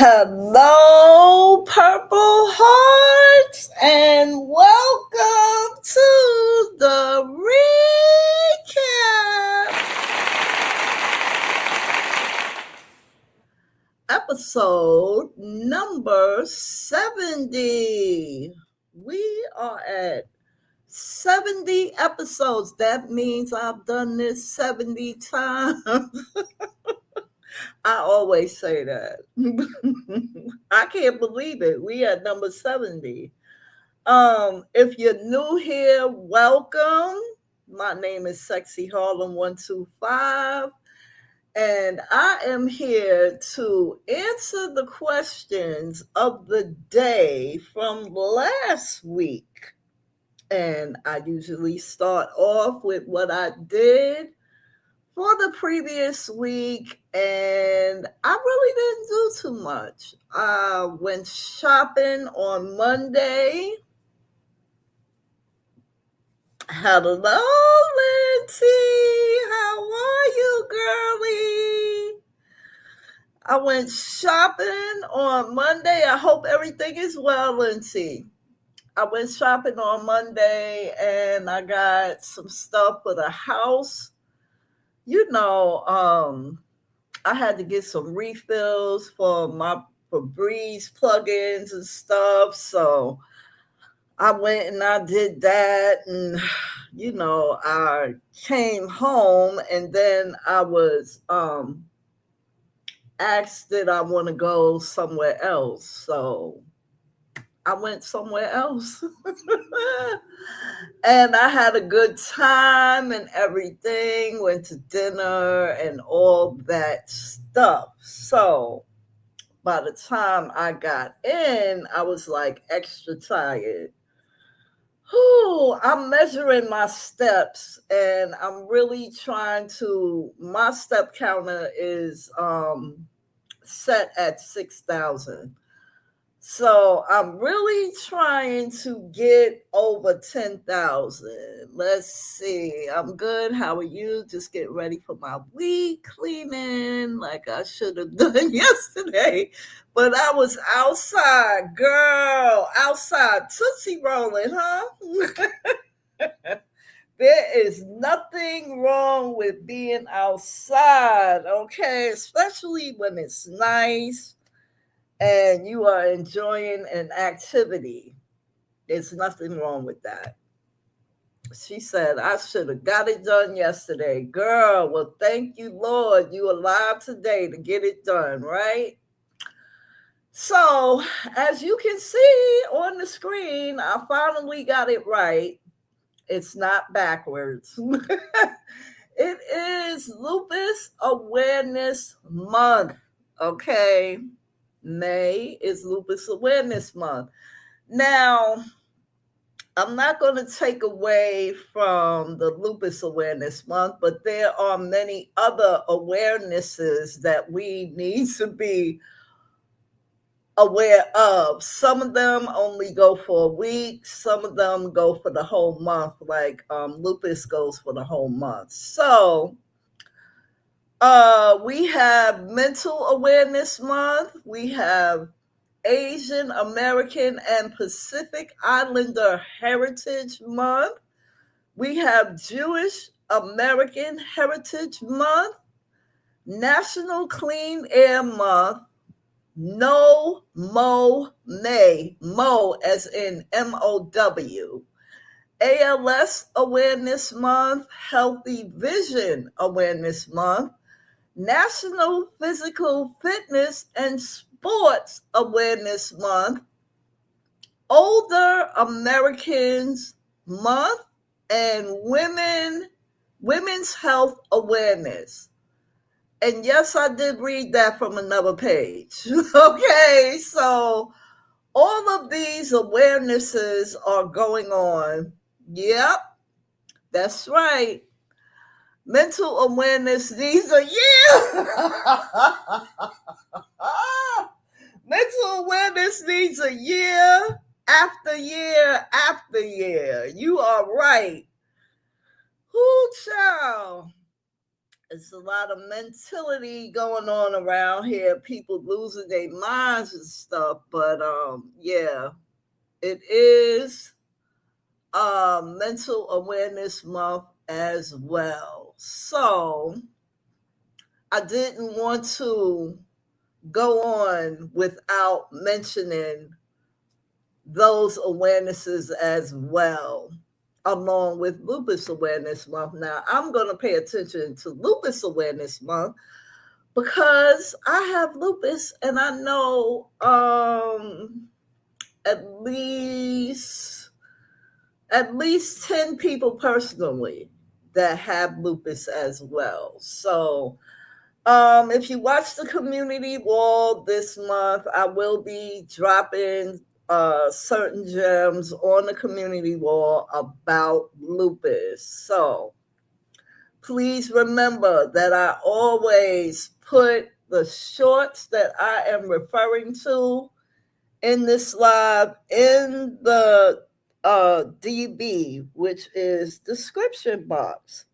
Hello, Purple Hearts, and welcome to the Recap episode number 70. We are at 70 episodes. That means I've done this 70 times. I always say that. I can't believe it. We at number 70. If you're new here, welcome. My name is Sexy Harlem 125, and I am here to answer the questions of the day from last week. And I usually start off with what I did for the previous week, and I really didn't do too much. I went shopping on Monday. Hello, Lindsay. How are you, girlie? I went shopping on Monday. I hope everything is well, Lindsay. I went shopping on Monday and I got some stuff for the house. I had to get some refills for my Febreze plugins and stuff. So I went and I did that. And, I came home and then I was asked that I want to go somewhere else. So I went somewhere else. And I had a good time and everything, went to dinner and all that stuff. So by the time I got in, I was like extra tired. Whew, I'm measuring my steps and I'm really my step counter is set at 6,000. So I'm really trying to get over 10,000. Let's see. I'm good. How are you? Just getting ready for my week cleaning like I should have done yesterday. But I was outside, girl, outside, Tootsie rolling, huh? There is nothing wrong with being outside, okay? Especially when it's nice and you are enjoying an activity. There's nothing wrong with that. She said, I should have got it done yesterday. Girl, well, thank you, Lord. You alive today to get it done, right? So, as you can see on the screen, I finally got it right. It's not backwards. It is Lupus Awareness Month, okay? May is Lupus Awareness Month. Now, I'm not going to take away from the Lupus Awareness Month, but there are many other awarenesses that we need to be aware of. Some of them only go for a week. Some of them go for the whole month, like lupus goes for the whole month. So we have Mental Awareness Month. We have Asian American and Pacific Islander Heritage Month. We have Jewish American Heritage Month, National Clean Air Month, No Mo May, Mo as in MOW, ALS Awareness Month, Healthy Vision Awareness Month, National Physical Fitness and Sports Awareness Month, Older Americans Month, and Women's Health Awareness. And yes, I did read that from another page. Okay, so all of these awarenesses are going on. Yep, that's right. Mental awareness needs a year. Mental awareness needs a year after year after year. You are right. Whoo, child. It's a lot of mentality going on around here, people losing their minds and stuff. But yeah, it is mental awareness month as well. So I didn't want to go on without mentioning those awarenesses as well, along with Lupus Awareness Month. Now, I'm going to pay attention to Lupus Awareness Month because I have lupus and I know at least at least 10 people personally that have lupus as well. So if you watch the community wall this month, I will be dropping certain gems on the community wall about lupus. So please remember that I always put the shorts that I am referring to in this live in the DB, which is description box.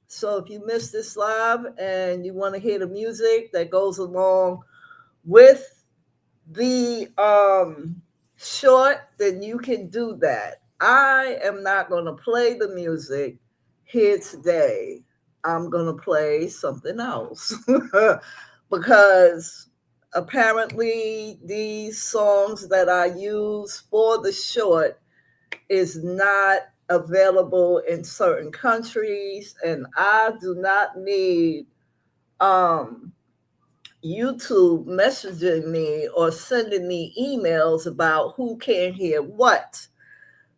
So if you missed this live and you want to hear the music that goes along with the short, then you can do that. I am not going to play the music here today. I'm going to play something else because apparently these songs that I use for the short is not available in certain countries, and I do not need um YouTube messaging me or sending me emails about who can hear what.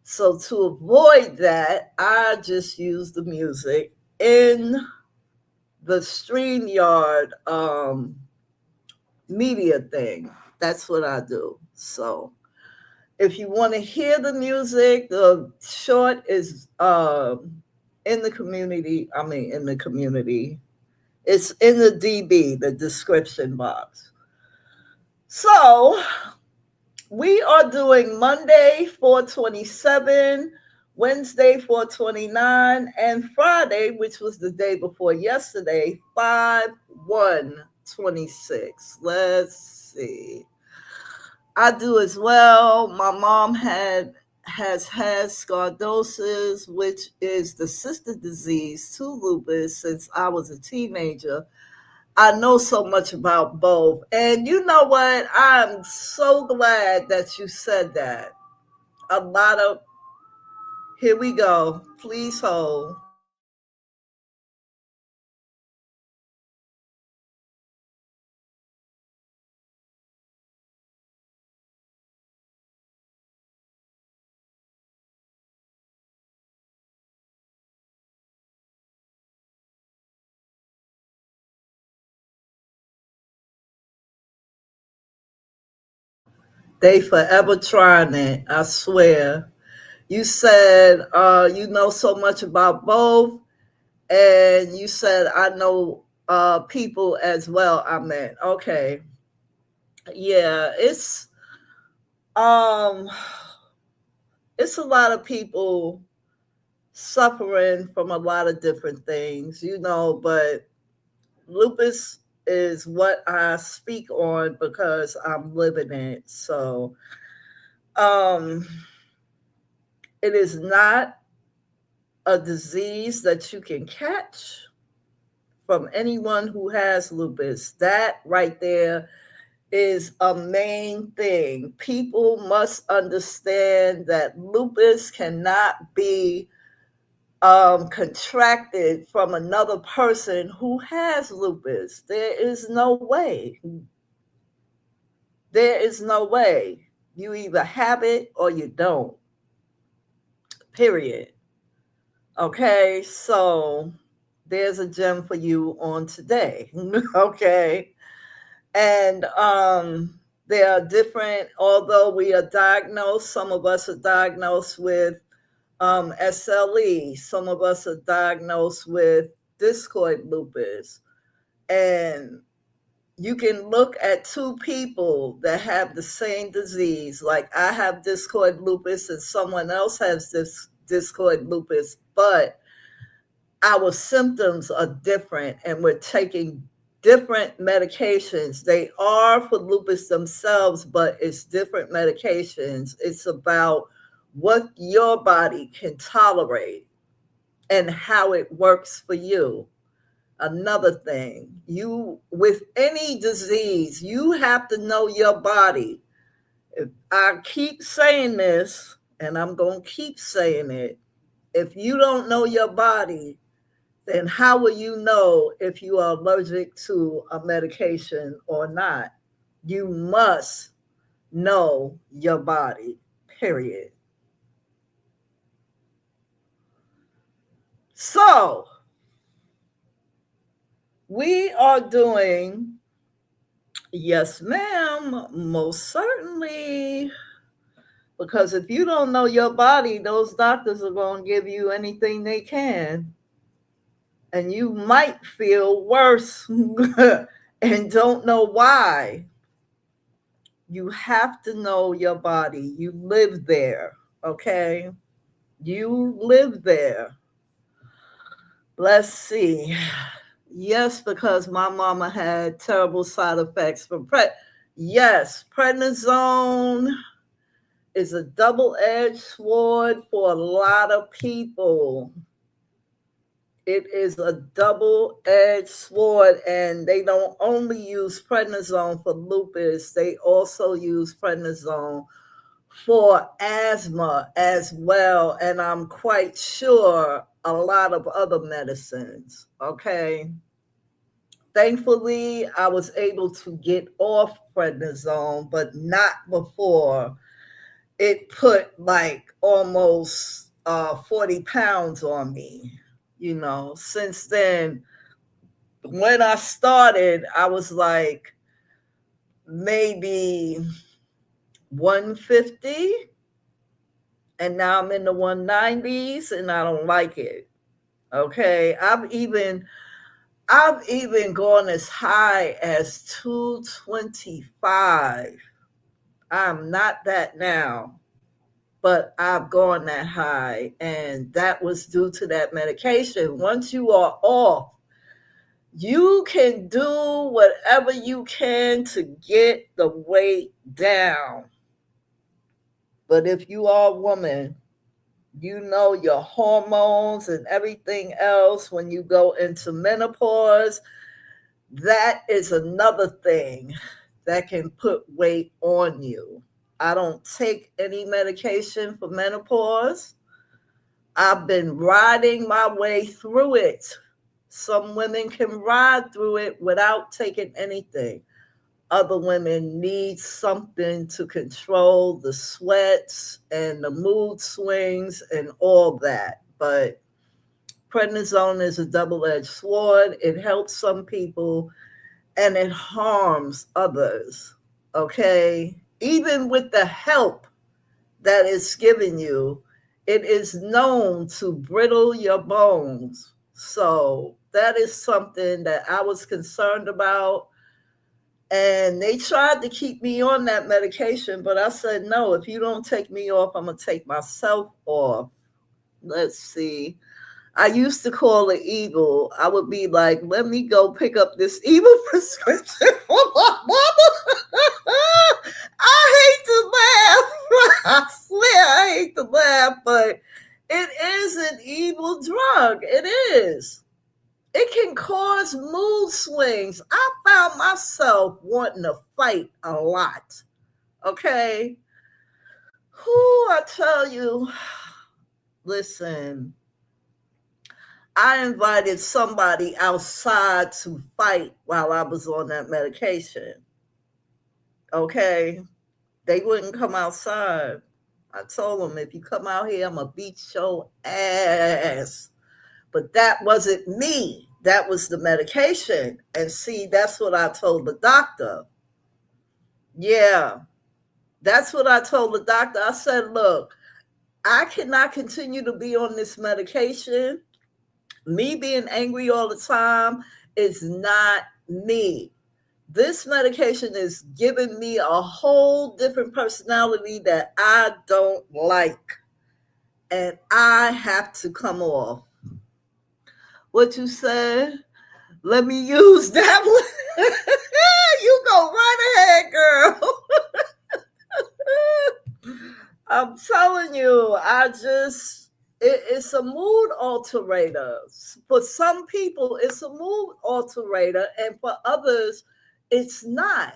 So to avoid that, I just use the music in the StreamYard media thing. That's what I do. So if you want to hear the music, the short is in the community. I mean, in the community. It's in the DB, the description box. So we are doing Monday 427, Wednesday 429, and Friday, which was the day before yesterday, 5/1/26. Let's see. I do as well. My mom has had scardosis, which is the sister disease to lupus since I was a teenager. I know so much about both. And you know what? I'm so glad that you said that. A lot of, here we go. Please hold. They forever trying it, I swear. You said you know so much about both, and you said I know people as well. I meant okay, yeah, um it's a lot of people suffering from a lot of different things, but lupus is what I speak on because I'm living it. So um it is not a disease that you can catch from anyone who has lupus. That right there is a main thing. People must understand that lupus cannot be contracted from another person who has lupus. There is no way. There is no way. You either have it or you don't. Period. Okay, so there's a gem for you on today. Okay. And there are different, although we are diagnosed, some of us are diagnosed with SLE, some of us are diagnosed with discoid lupus. And you can look at two people that have the same disease, like I have discoid lupus and someone else has this discoid lupus, but our symptoms are different and we're taking different medications. They are for lupus themselves, but it's different medications. It's about what your body can tolerate and how it works for you. Another thing, you with any disease, you have to know your body. If I keep saying this, and I'm going to keep saying it, if you don't know your body, then how will you know if you are allergic to a medication or not? You must know your body, period. So, we are doing, yes, ma'am, most certainly. Because if you don't know your body, those doctors are going to give you anything they can. And you might feel worse and don't know why. You have to know your body. You live there, okay? You live there. Let's see. Yes, because my mama had terrible side effects from Yes, prednisone is a double-edged sword for a lot of people. It is a double-edged sword, and they don't only use prednisone for lupus, they also use prednisone for asthma as well, and I'm quite sure a lot of other medicines, okay? Thankfully, I was able to get off prednisone, but not before it put like almost 40 pounds on me. Since then, when I started, I was like maybe 150, and now I'm in the 190s, and I don't like it. Okay, I've even gone as high as 225. I'm not that now, but I've gone that high, and that was due to that medication. Once you are off, you can do whatever you can to get the weight down. But if you are a woman, you know your hormones and everything else when you go into menopause, that is another thing that can put weight on you. I don't take any medication for menopause. I've been riding my way through it. Some women can ride through it without taking anything. Other women need something to control the sweats and the mood swings and all that. But prednisone is a double-edged sword. It helps some people and it harms others. Okay? Even with the help that is given you, it is known to brittle your bones. So that is something that I was concerned about. And they tried to keep me on that medication, but I said, no, if you don't take me off, I'm going to take myself off. Let's see. I used to call it evil. I would be like, let me go pick up this evil prescription for my mama. I hate to laugh. I swear I hate to laugh, but it is an evil drug. It is. It can cause mood swings. I found myself wanting to fight a lot. Okay? I tell you, listen, I invited somebody outside to fight while I was on that medication. Okay? They wouldn't come outside. I told them, if you come out here, I'm going to beat your ass. But that wasn't me. That was the medication. And see, that's what I told the doctor. Yeah, that's what I told the doctor. I said, look, I cannot continue to be on this medication. Me being angry all the time is not me. This medication is giving me a whole different personality that I don't like. And I have to come off. What you said? Let me use that one. You go right ahead, girl. I'm telling you, it's a mood alterator. For some people, it's a mood alterator, and for others, it's not.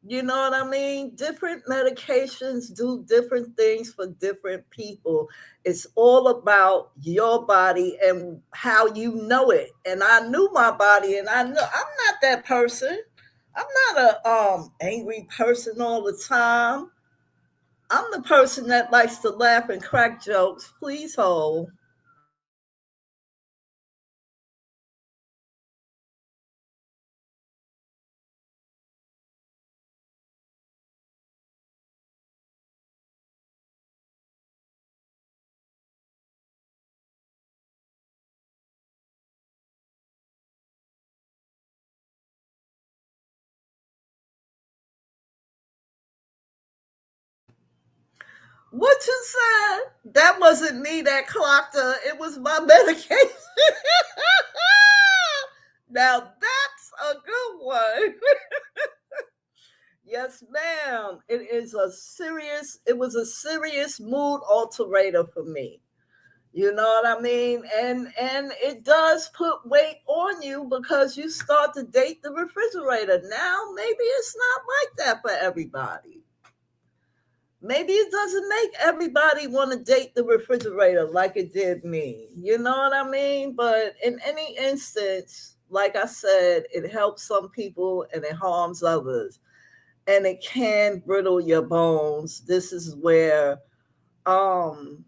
You know what I mean? Different medications do different things for different people. It's all about your body and how you know it. And I knew my body, and I know I'm not that person. I'm not a angry person all the time. I'm the person that likes to laugh and crack jokes. Please hold. What you said? That wasn't me that clocked her. It was my medication. Now that's a good one. Yes, ma'am. It was a serious mood alterator for me. You know what I mean? And it does put weight on you because you start to date the refrigerator. Now maybe it's not like that for everybody. Maybe it doesn't make everybody want to date the refrigerator like it did me. You know what I mean? But in any instance, like I said, it helps some people and it harms others. And it can brittle your bones. This is where um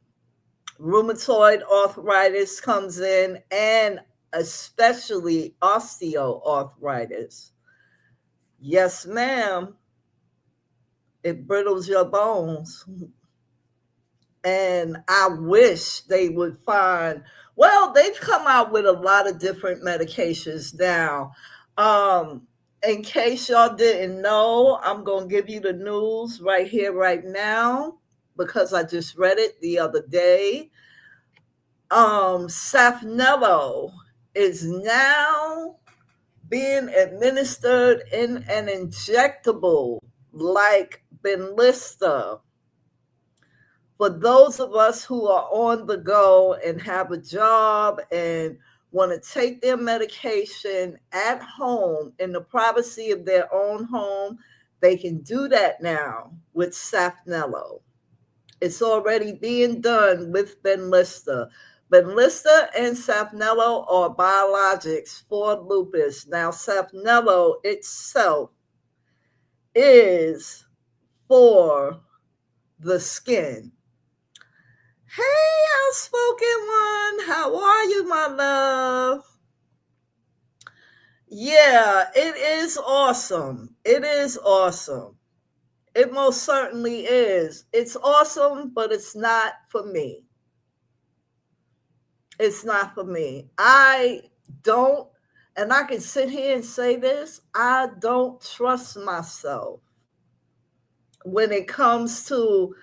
rheumatoid arthritis comes in, and especially osteoarthritis. Yes, ma'am, it brittles your bones. And I wish they would find, well, they've come out with a lot of different medications now. Um, in case y'all didn't know, I'm going to give you the news right here, right now, because I just read it the other day. Safnello is now being administered in an injectable like Benlysta. For those of us who are on the go and have a job and want to take their medication at home in the privacy of their own home, they can do that now with Safnello. It's already being done with Benlysta. Benlysta and Safnello are biologics for lupus. Now, Safnello itself is for the skin. Hey, outspoken one, how are you, my love? Yeah, it is awesome. It is awesome. It most certainly is. It's awesome, but it's not for me. It's not for me. I don't, and I can sit here and say this, I don't trust myself when it comes to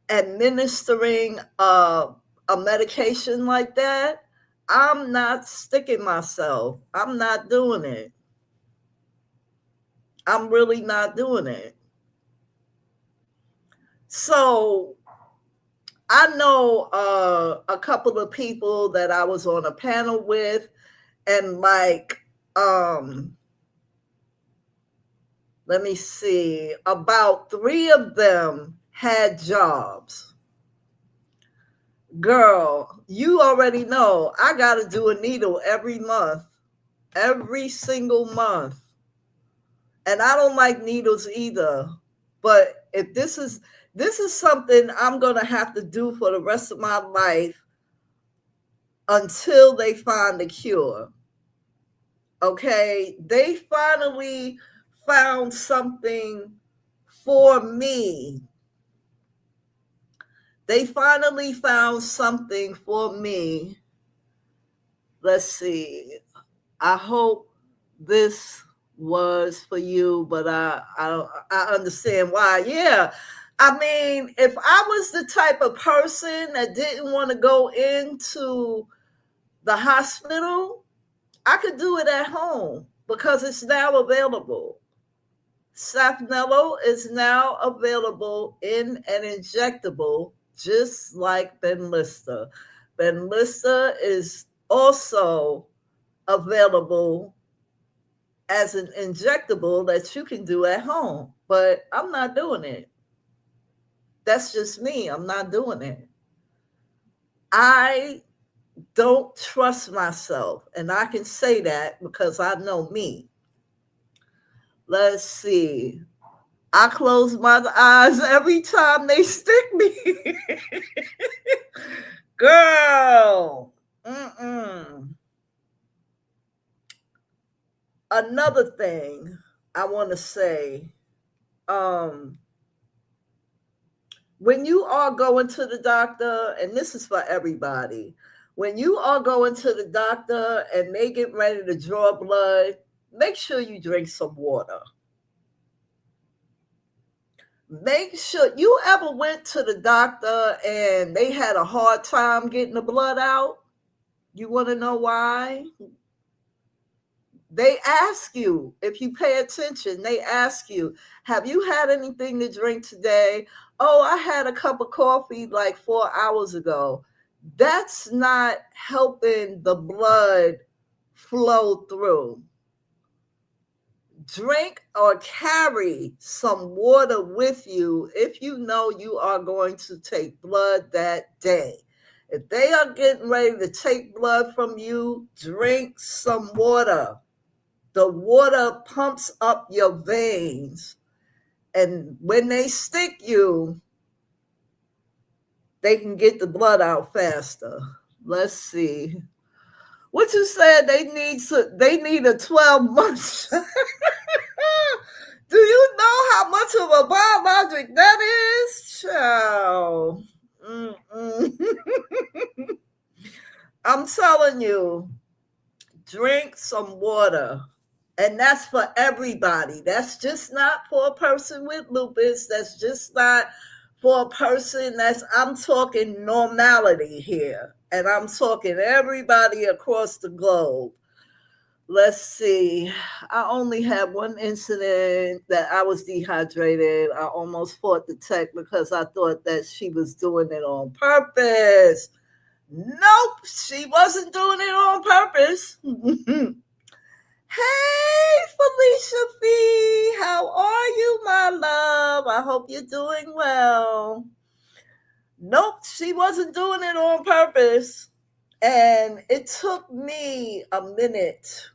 administering a medication like that. I'm not sticking myself. I'm not doing it. I'm really not doing it. So I know a couple of people that I was on a panel with, and like, um, let me see, about three of them had jobs. Girl, you already know I got to do a needle every month, every single month. And I don't like needles either. But if this is something I'm going to have to do for the rest of my life until they find a cure. Okay? They finally found something for me. They finally found something for me. Let's see. I hope this was for you, but I understand why. Yeah. I mean, if I was the type of person that didn't want to go into the hospital, I could do it at home because it's now available. Safnello is now available in an injectable, just like Benlysta. Benlysta is also available as an injectable that you can do at home, but I'm not doing it. That's just me. I'm not doing it. I don't trust myself, and I can say that because I know me. Let's see. I close my eyes every time they stick me. Girl. Mm-mm. Another thing I want to say, um, when you are going to the doctor, and this is for everybody, when you are going to the doctor and they get ready to draw blood, make sure you drink some water. Make sure you ever went to the doctor and they had a hard time getting the blood out. You want to know why? They ask you, if you pay attention, they ask you, have you had anything to drink today? Oh, I had a cup of coffee like 4 hours ago. That's not helping the blood flow through. Drink or carry some water with you if you know you are going to take blood that day. If they are getting ready to take blood from you, drink some water. The water pumps up your veins, and when they stick you, they can get the blood out faster. Let's see. What you said they need a 12 months. Do you know how much of a biologic that is? Child. I'm telling you, drink some water. And that's for everybody. That's just not for a person with lupus. That's just not for a person I'm talking normality here. And I'm talking everybody across the globe. Let's see. I only had one incident that I was dehydrated. I almost fought the tech because I thought that she was doing it on purpose. Nope, she wasn't doing it on purpose. Hey, Felicia Fee, how are you, my love? I hope you're doing well. Nope, she wasn't doing it on purpose. And it took me a minute.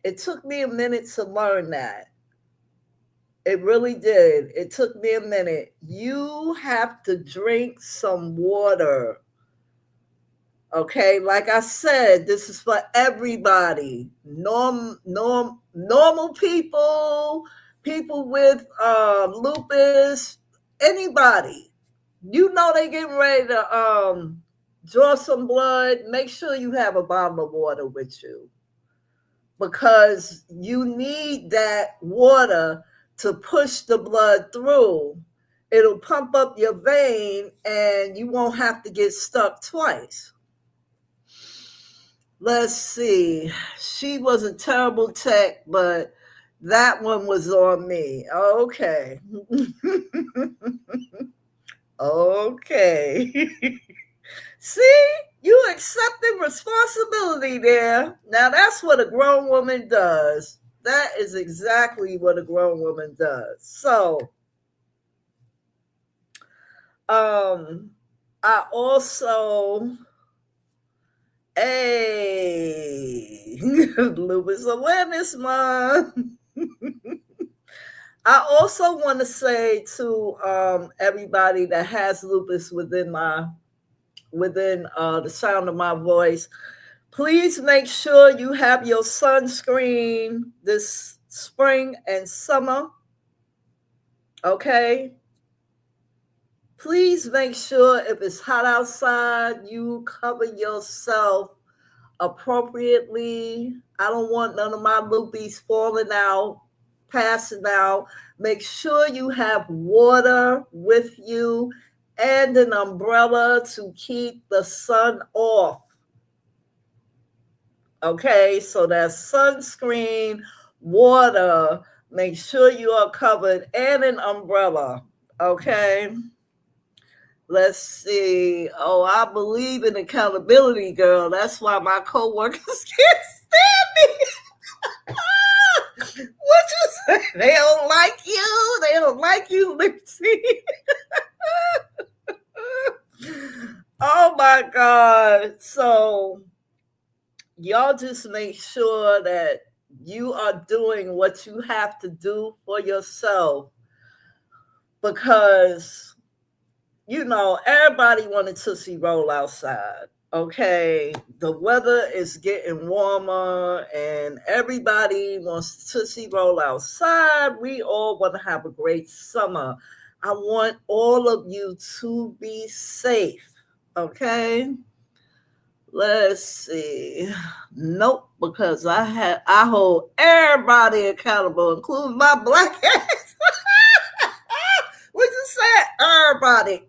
It took me a minute to learn that. It really did. It took me a minute. You have to drink some water. Okay, like I said, this is for everybody. Normal people, people with lupus, anybody. You know they getting ready to draw some blood. Make sure you have a bottle of water with you because you need that water to push the blood through. It'll pump up your vein and you won't have to get stuck twice. Let's see. She was a terrible tech, but that one was on me. Okay. Okay. See, you accepted responsibility there. Now that's what a grown woman does. That is exactly what a grown woman does. So, I also Lupus Awareness Month. I also want to say to everybody that has lupus within the sound of my voice, please make sure you have your sunscreen this spring and summer. Okay? Please make sure if it's hot outside, you cover yourself appropriately. I don't want none of my loopies falling out, passing out. Make sure you have water with you and an umbrella to keep the sun off. Okay, so that's sunscreen, water. Make sure you are covered and an umbrella. Okay. Let's see. Oh, I believe in accountability, girl. That's why my coworkers can't stand me. What you say? They don't like you. They don't like you, Lindsay. Oh my God. So y'all just make sure that you are doing what you have to do for yourself because everybody wanted to see roll outside. Okay, the weather is getting warmer and everybody wants to see roll outside. We all want to have a great summer. I want all of you to be safe. Okay, let's see. Nope, because I hold everybody accountable, including my black ass. What you said? Everybody.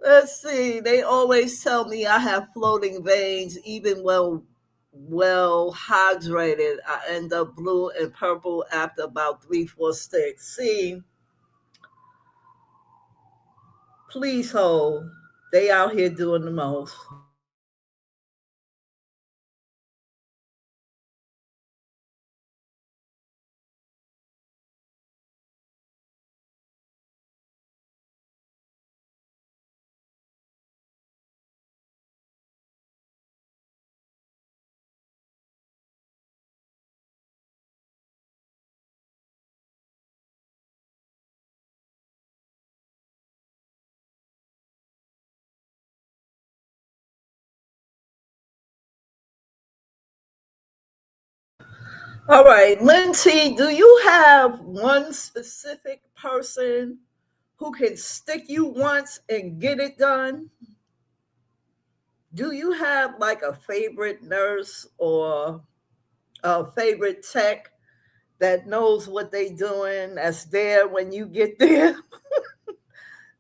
Let's see. They always tell me I have floating veins, even well hydrated. I end up blue and purple after about 3-4 sticks. See, please hold. They out here doing the most. All right, Lindsay, do you have one specific person who can stick you once and get it done? Do you have like a favorite nurse or a favorite tech that knows what they doing, that's there when you get there?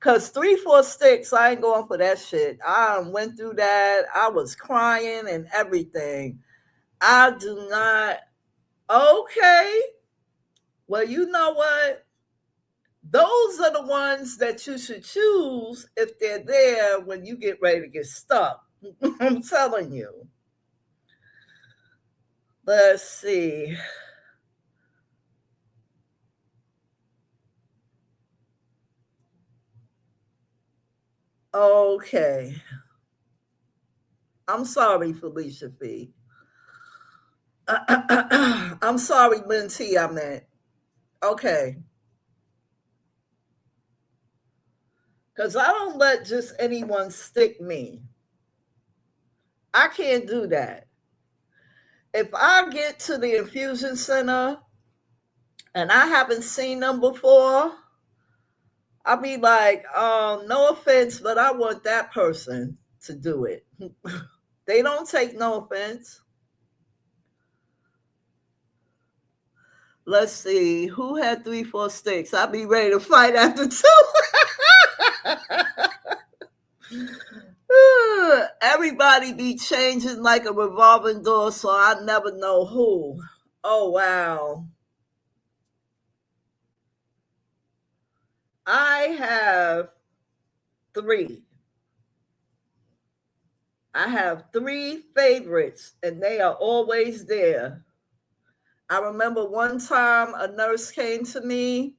Cause 3-4 sticks, I ain't going for that shit. I went through that. I was crying and everything. I do not. Okay. Well, you know what? Those are the ones that you should choose if they're there when you get ready to get stuck. I'm telling you. Let's see. Okay. I'm sorry, Felicia Fee. I'm sorry, Lynn T. I meant. Okay. Because I don't let just anyone stick me. I can't do that. If I get to the infusion center and I haven't seen them before, I'll be like, no offense, but I want that person to do it. They don't take no offense. Let's see. Who had 3-4 sticks? I'll be ready to fight after two. Everybody be changing like a revolving door, so I never know who. Oh, wow. I have three. I have three favorites, and they are always there. I remember one time a nurse came to me,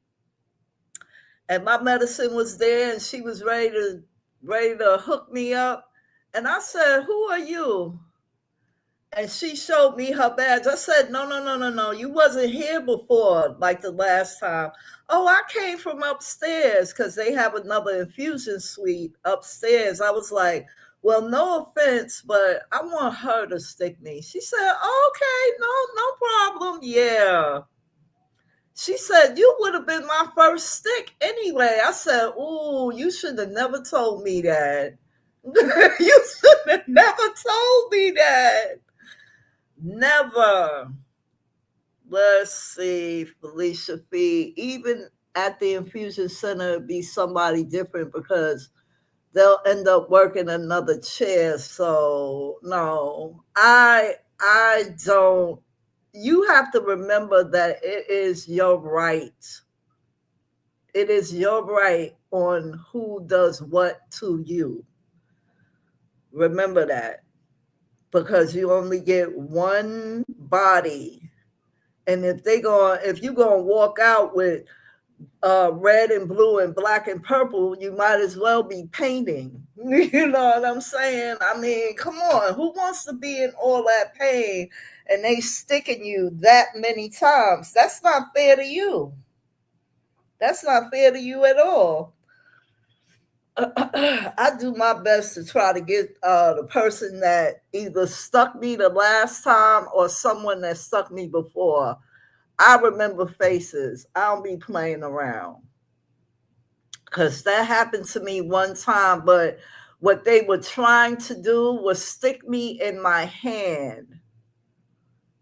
and my medicine was there, and she was ready to hook me up. And I said, "Who are you?" And she showed me her badge. I said, "No, no, no, no, no. You wasn't here before, like the last time." "Oh, I came from upstairs because they have another infusion suite upstairs." I was like, "Well, no offense, but I want her to stick me." She said, "Okay, no problem." Yeah. She said, "You would have been my first stick anyway." I said, "Ooh, you should have never told me that." You should have never told me that. Never. Let's see, Felicia Fee. Even at the infusion center, it'd be somebody different because they'll end up working another chair. So no, I don't. You have to remember that it is your right. It is your right on who does what to you. Remember that, because you only get one body. And if you gonna walk out with red and blue and black and purple, you might as well be painting. You know what I'm saying? I mean, come on, who wants to be in all that pain and they sticking you that many times? That's not fair to you. That's not fair to you at all. I do my best to try to get the person that either stuck me the last time or someone that stuck me before. I remember faces. I don't be playing around, because that happened to me one time. But what they were trying to do was stick me in my hand.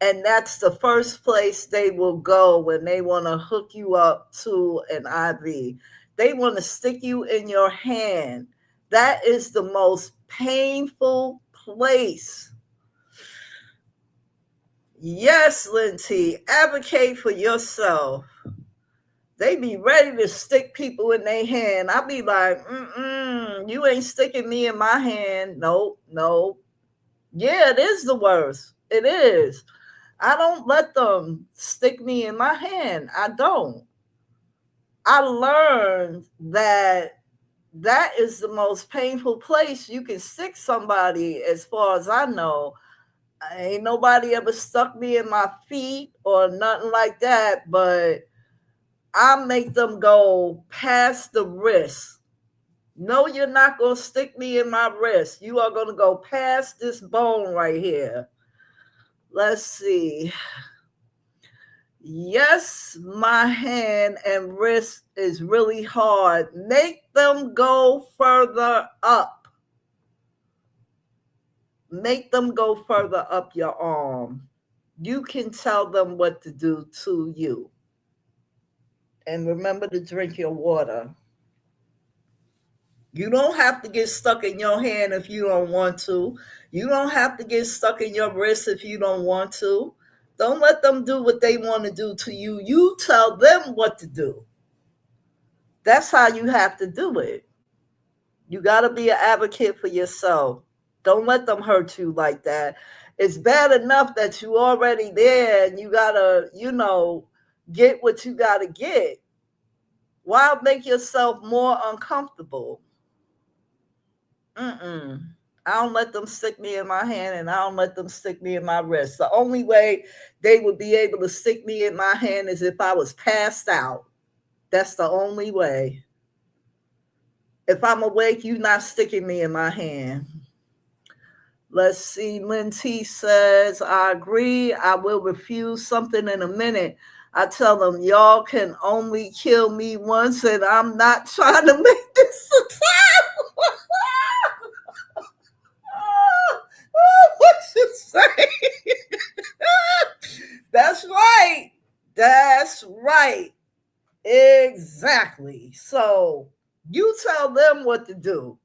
And that's the first place they will go when they want to hook you up to an IV. They want to stick you in your hand. That is the most painful place. Yes, Linty, advocate for yourself. They be ready to stick people in their hand. I be like, you ain't sticking me in my hand. Nope, nope. Yeah, it is the worst. It is. I don't let them stick me in my hand. I don't. I learned that that is the most painful place you can stick somebody, as far as I know. Ain't nobody ever stuck me in my feet or nothing like that, but I make them go past the wrist. No, you're not going to stick me in my wrist. You are going to go past this bone right here. Let's see. Yes, my hand and wrist is really hard. Make them go further up. Make them go further up your arm. You can tell them what to do to you. And remember to drink your water. You don't have to get stuck in your hand if you don't want to. You don't have to get stuck in your wrist if you don't want to. Don't let them do what they want to do to you. You tell them what to do. That's how you have to do it. You got to be an advocate for yourself. Don't let them hurt you like that. It's bad enough that you already there and you got to, get what you got to get. Why make yourself more uncomfortable? I don't let them stick me in my hand, and I don't let them stick me in my wrist. The only way they would be able to stick me in my hand is if I was passed out. That's the only way. If I'm awake, you not sticking me in my hand. Let's see. Lynn T says, I agree. I will refuse something in a minute. I tell them, y'all can only kill me once, and I'm not trying to make this a time. What you say? That's right. That's right. Exactly. So you tell them what to do.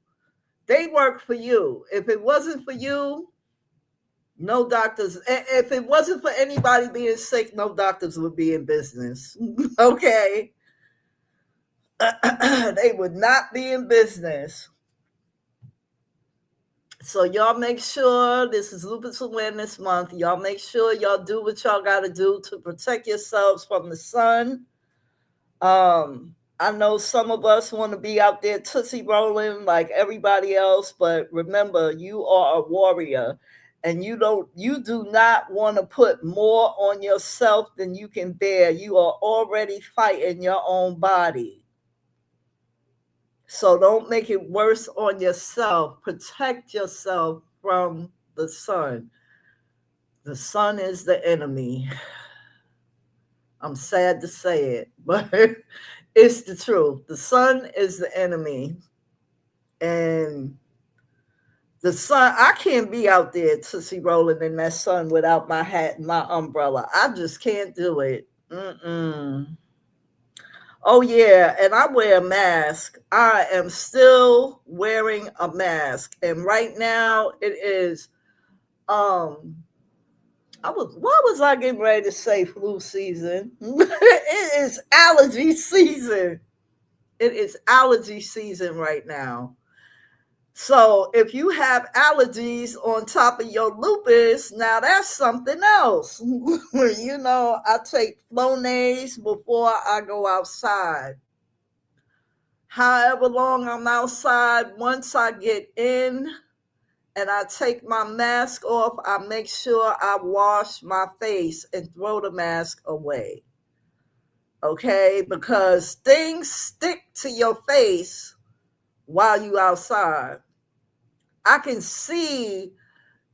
They work for you. If it wasn't for you, no doctors. If it wasn't for anybody being sick, no doctors would be in business. Okay. They would not be in business. So y'all make sure, this is Lupus Awareness Month. Y'all make sure y'all do what y'all got to do to protect yourselves from the sun. I know some of us want to be out there tootsie rolling like everybody else, but remember, you are a warrior, and you do not want to put more on yourself than you can bear. You are already fighting your own body. So don't make it worse on yourself. Protect yourself from the sun. The sun is the enemy. I'm sad to say it, but it's the truth. The sun is the enemy. And the sun, I can't be out there tootsie rolling in that sun without my hat and my umbrella. I just can't do it. Oh yeah, and I wear a mask. I am still wearing a mask. And right now it is um why was I getting ready to say flu season? It is allergy season. It is allergy season right now. So if you have allergies on top of your lupus, now that's something else. I take Flonase before I go outside. However long I'm outside, once I get in and I take my mask off, I make sure I wash my face and throw the mask away. Okay? Because things stick to your face while you outside. I can see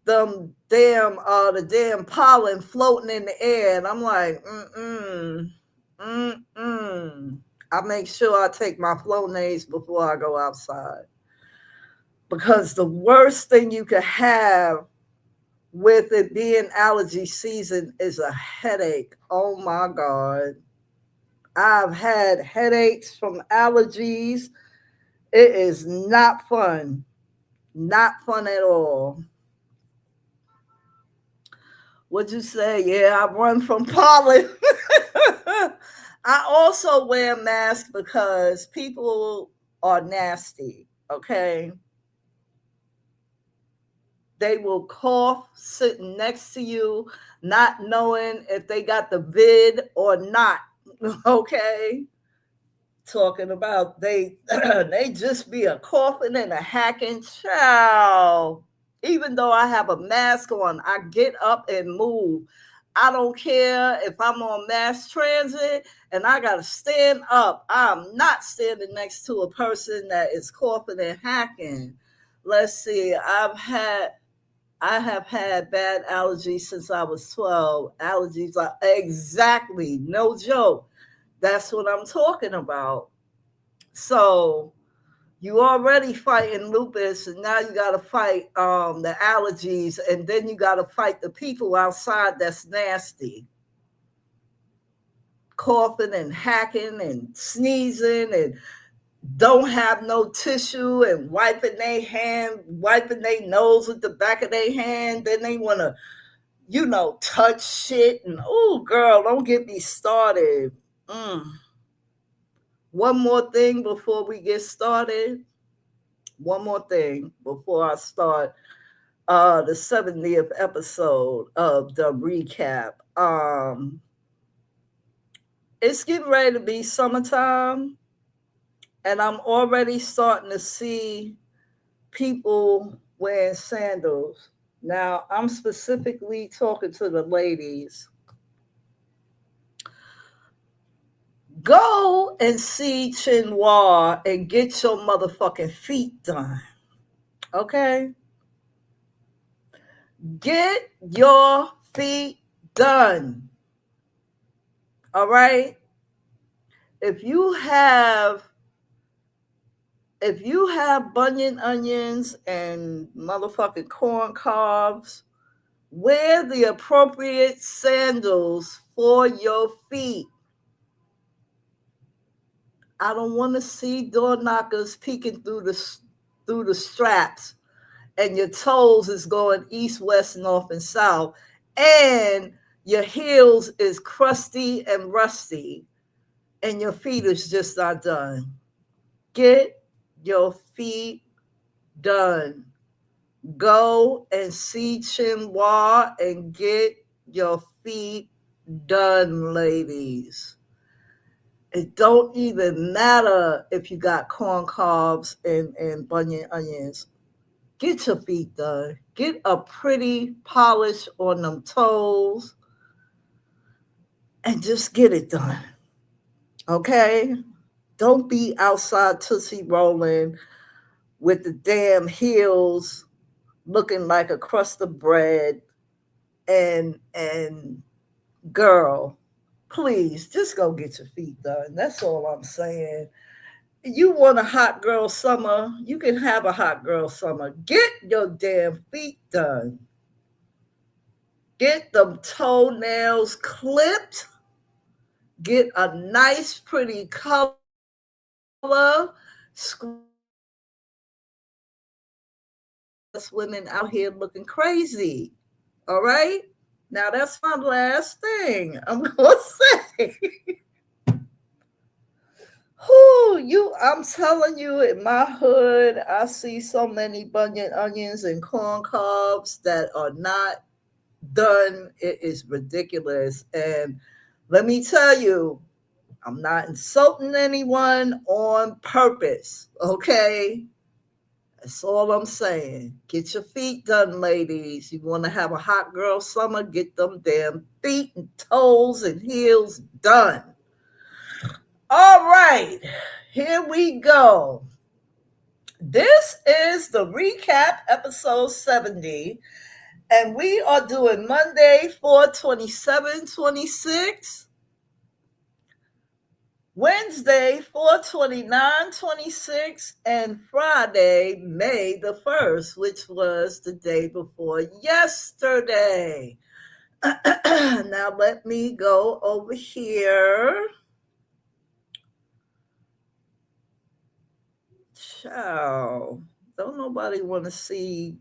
the damn pollen floating in the air, and I'm like, mm. I make sure I take my Flonase before I go outside. Because the worst thing you could have with it being allergy season is a headache. Oh my God. I've had headaches from allergies. It is not fun. Not fun at all. What'd you say? Yeah, I run from pollen. I also wear a mask because people are nasty, okay? They will cough sitting next to you, not knowing if they got the vid or not, okay? Talking about they just be a coughing and a hacking child. Even though I have a mask on, I get up and move. I don't care if I'm on mass transit and I gotta stand up. I'm not standing next to a person that is coughing and hacking. Let's see, I have had bad allergies since I was 12. Allergies are exactly no joke. That's what I'm talking about. So you already fighting lupus, and now you got to fight the allergies, and then you got to fight the people outside that's nasty, coughing and hacking and sneezing and don't have no tissue and wiping their hand, wiping their nose with the back of their hand. Then they want to, touch shit. And oh, girl, don't get me started. Mm. One more thing before we get started. One more thing before I start the 70th episode of the recap. It's getting ready to be summertime, and I'm already starting to see people wearing sandals. Now, I'm specifically talking to the ladies. Go and see Chinois and get your motherfucking feet done. Okay? Get your feet done. All right? If you have bunion onions and motherfucking corn cobs, wear the appropriate sandals for your feet. I don't want to see door knockers peeking through the straps, and your toes is going east, west, north, and south, and your heels is crusty and rusty, and your feet is just not done. Get your feet done. Go and see Chinois and get your feet done, ladies. It don't even matter if you got corn cobs and bunion onions. Get your feet done. Get a pretty polish on them toes and just get it done. Okay? Don't be outside Tootsie rolling with the damn heels looking like a crust of bread. And girl, please just go get your feet done. That's all I'm saying. You want a hot girl summer, you can have a hot girl summer. Get your damn feet done. Get them toenails clipped get a nice, pretty color, squeeze us women out here looking crazy. All right? Now that's my last thing I'm gonna say. I'm telling you, in my hood, I see so many bunion onions and corn cobs that are not done. It is ridiculous. And let me tell you, I'm not insulting anyone on purpose, okay? That's all I'm saying. Get your feet done, ladies. You want to have a hot girl summer, get them damn feet and toes and heels done. All right, here we go. This is the recap episode 70, and we are doing Monday 4/27/26, Wednesday 4/29/26, and Friday May the 1st, which was the day before yesterday. Now let me go over here. Child, don't nobody want to see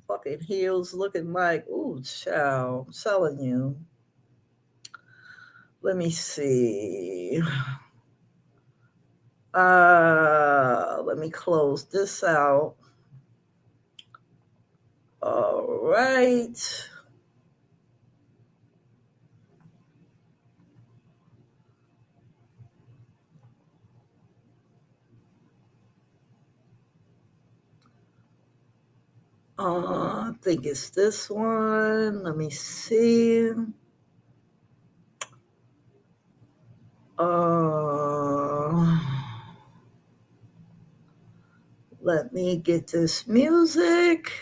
fucking heels looking like, ooh, child, I'm telling you. Let me see. Let me close this out. All right. I think it's this one. Let me see. Let me get this music.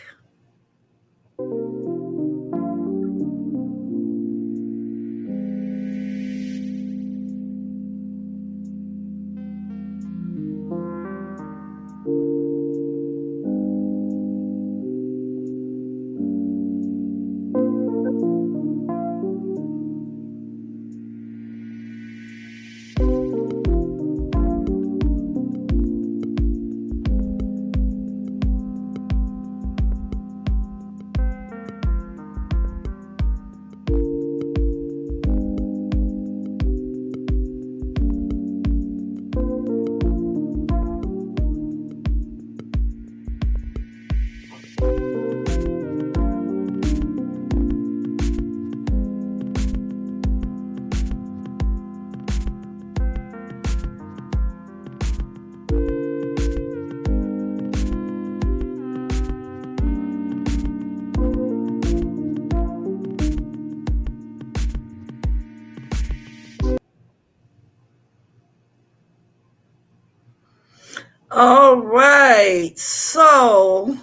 All right. So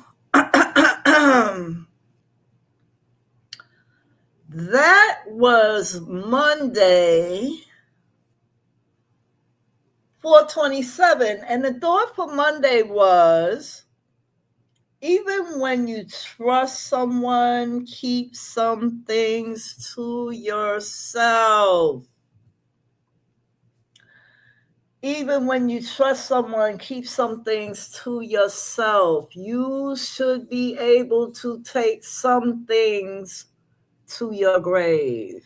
that was Monday 4/27. And the thought for Monday was, even when you trust someone, keep some things to yourself. Even when you trust someone, keep some things to yourself. You should be able to take some things to your grave.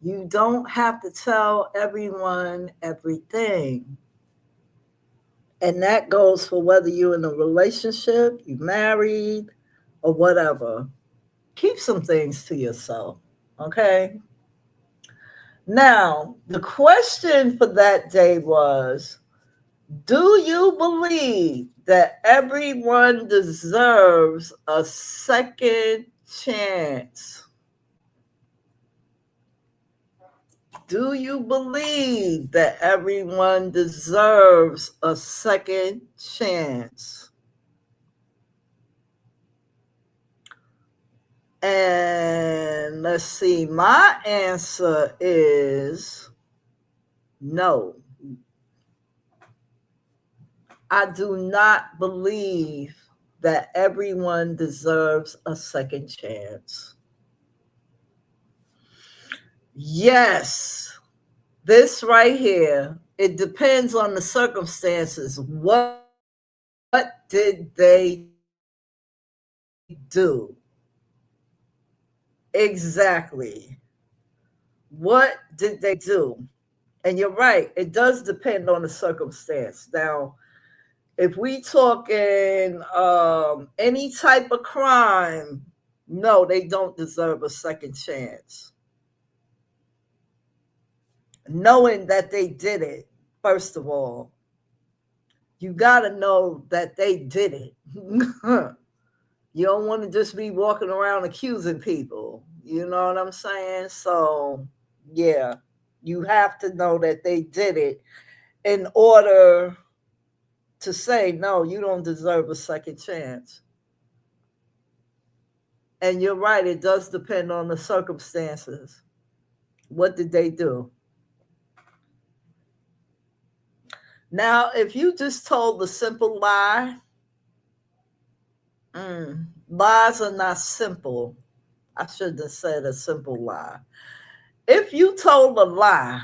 You don't have to tell everyone everything. And that goes for whether you're in a relationship, you married, or whatever. Keep some things to yourself, okay? Now, the question for that day was, do you believe that everyone deserves a second chance? Do you believe that everyone deserves a second chance? And let's see, my answer is no. I do not believe that everyone deserves a second chance. Yes, this right here, it depends on the circumstances. What did they do? Exactly. What did they do? And you're right, it does depend on the circumstance. Now, if we talking any type of crime, no, they don't deserve a second chance. Knowing that they did it, first of all, you got to know that they did it. You don't want to just be walking around accusing people. You know what I'm saying? So, yeah, you have to know that they did it in order to say, no, you don't deserve a second chance. And you're right, it does depend on the circumstances. What did they do? Now, if you just told the simple lie, lies are not simple. I shouldn't have said a simple lie. If you told a lie,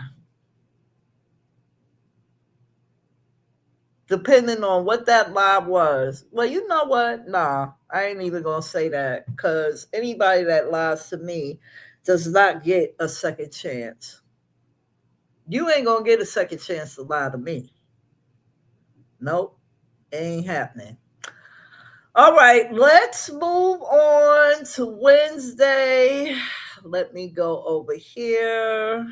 depending on what that lie was, well, you know what? Nah, I ain't even going to say that because anybody that lies to me does not get a second chance. You ain't going to get a second chance to lie to me. Nope, ain't happening. All right, let's move on to Wednesday. Let me go over here.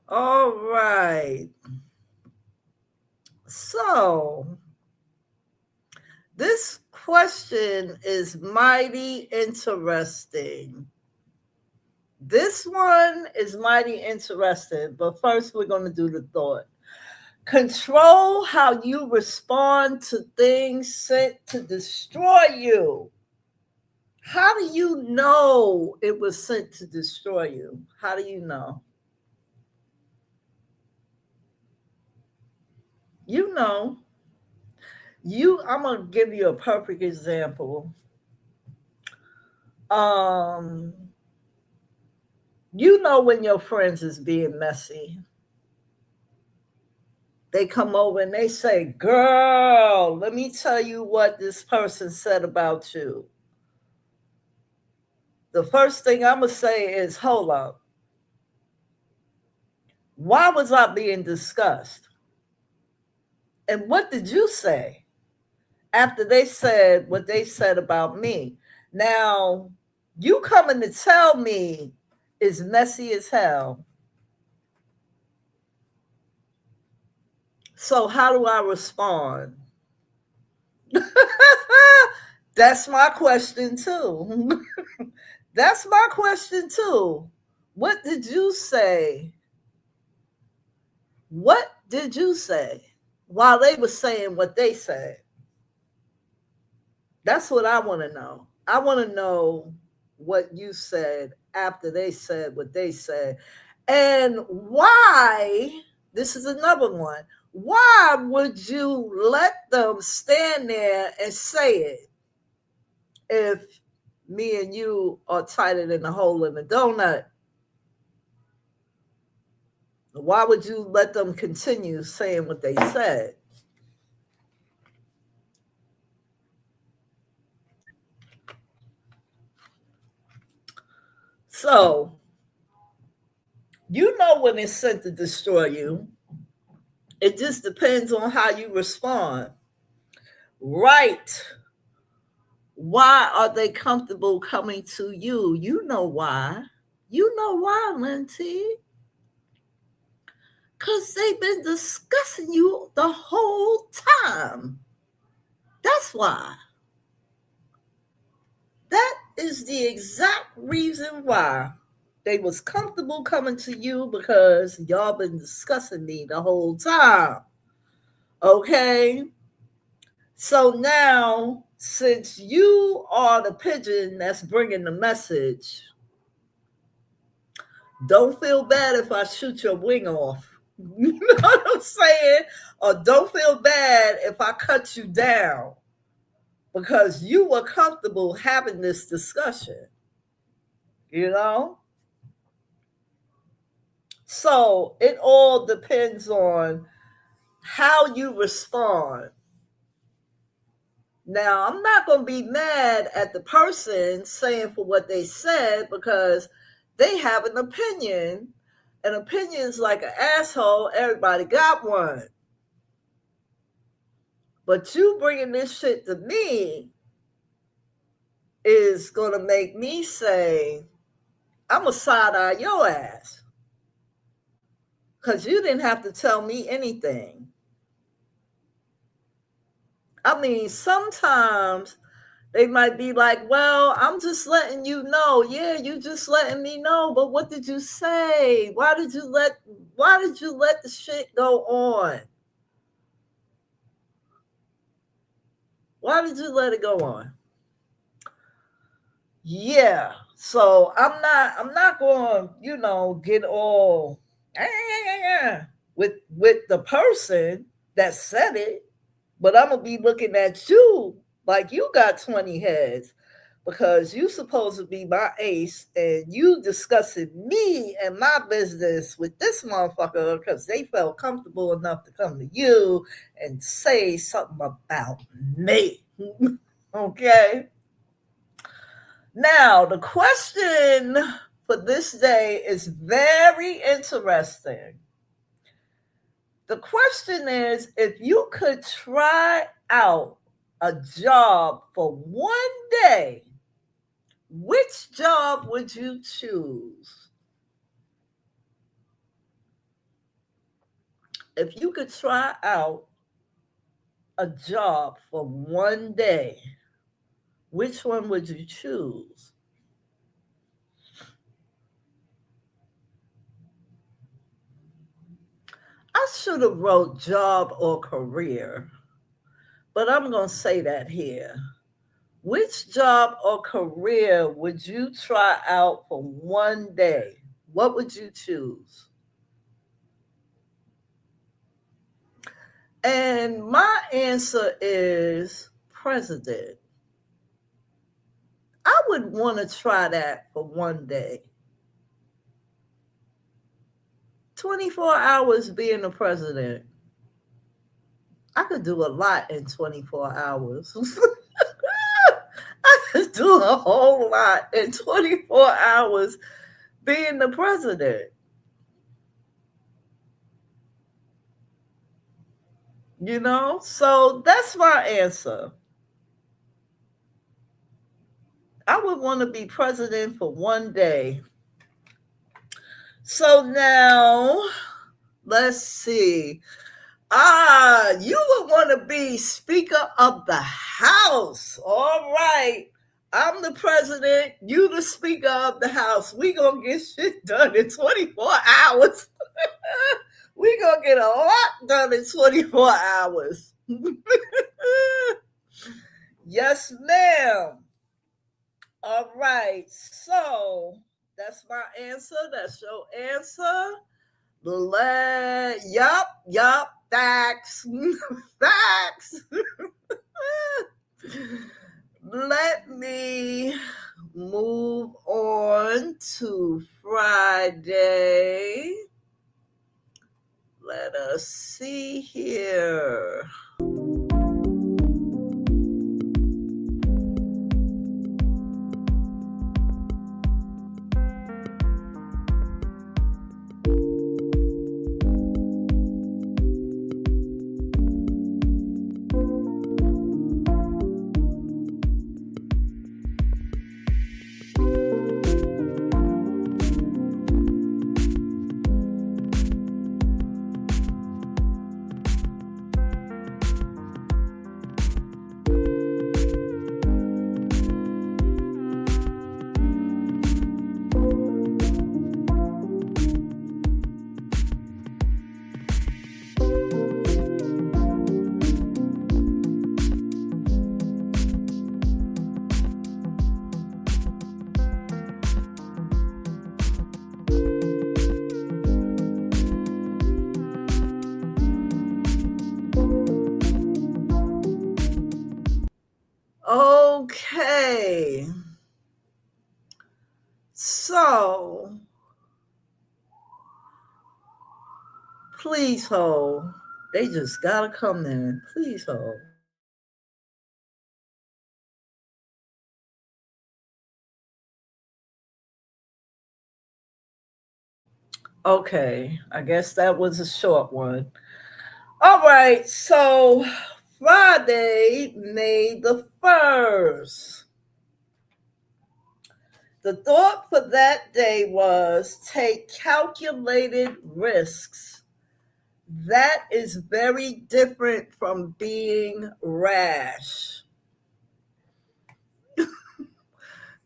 All right. So, this question is mighty interesting. This one is mighty interesting, but first we're going to do the thought. Control how you respond to things sent to destroy you. How do you know it was sent to destroy you? How do you know? You know. I'm going to give you a perfect example. Um you know when your friends is being messy. They come over and they say, "Girl, let me tell you what this person said about you." The first thing I'm going to say is, "Hold up. Why was I being discussed? And what did you say after they said what they said about me?" Now, you coming to tell me is messy as hell. So, how do I respond? That's my question, too. That's my question, too. What did you say? What did you say while they were saying what they said? That's what I want to know. I want to know what you said after they said what they said. And why, this is another one, why would you let them stand there and say it if me and you are tighter than the hole in the donut? Why would you let them continue saying what they said? So, you know when it's sent to destroy you. It just depends on how you respond. Right. Why are they comfortable coming to you? You know why. You know why, Linty. Because they've been discussing you the whole time. That's why. That is the exact reason why they was comfortable coming to you, because y'all been discussing me the whole time. Okay? So now, since you are the pigeon that's bringing the message, don't feel bad if I shoot your wing off. You know what I'm saying? Or don't feel bad if I cut you down, because you were comfortable having this discussion. You know? So it all depends on how you respond. Now, I'm not going to be mad at the person saying for what they said, because they have an opinion. An opinion's like an asshole. Everybody got one. But you bringing this shit to me is going to make me say, I'm going to side-eye your ass. Because you didn't have to tell me anything. I mean, sometimes they might be like, well, I'm just letting you know. Yeah, you just letting me know. But what did you say? Why did you let the shit go on? Why did you let it go on? Yeah. So I'm not going, get all with the person that said it, but I'm gonna be looking at you like you got 20 heads, because you supposed to be my ace, and you discussing me and my business with this motherfucker because they felt comfortable enough to come to you and say something about me. Okay. Now, the question for this day is very interesting. The question is, if you could try out a job for one day, which job would you choose? If you could try out a job for one day, which one would you choose? I should have wrote job or career, but I'm going to say that here. Which job or career would you try out for one day? What would you choose? And my answer is president. I would want to try that for one day. 24 hours being a president. I could do a lot in 24 hours. I could do a whole lot in 24 hours being the president. So that's my answer. I would want to be president for one day. So now, let's see. You would want to be Speaker of the House. All right. I'm the president. You the Speaker of the House. We gonna get shit done in 24 hours. We gonna get a lot done in 24 hours. Yes, ma'am. All right. So that's my answer. That's your answer. Yup, facts. Facts. Let me move on to Friday. Let us see here. So, please hold. They just gotta come in. Please hold. Okay, I guess that was a short one. All right, so Friday, May the 1st. The thought for that day was take calculated risks. That is very different from being rash.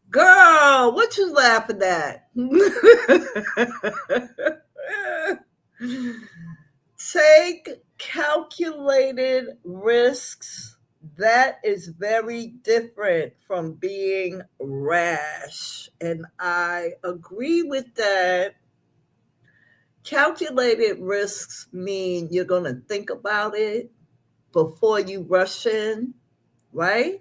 Girl, what you laughing at? Take calculated risks. That is very different from being rash. And I agree with that. Calculated risks mean you're going to think about it before you rush in, right?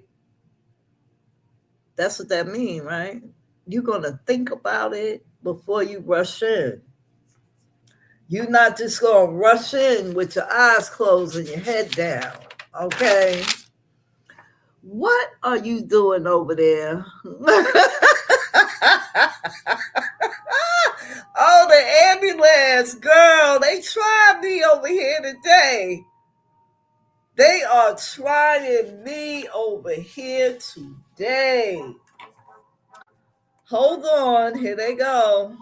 That's what that means, right? You're going to think about it before you rush in. You're not just going to rush in with your eyes closed and your head down, okay? What are you doing over there? Oh, the ambulance, girl, they tried me over here today. They are trying me over here today. Hold on, here they go.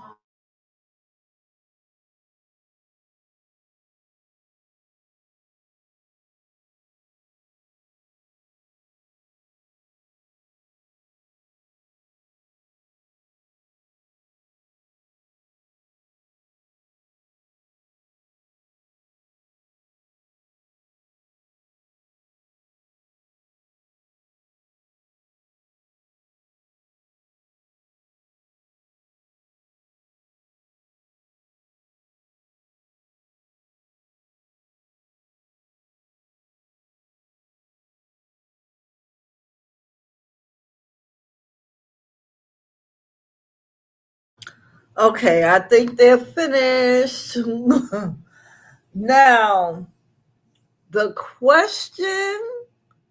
Okay, I think they're finished. Now, the question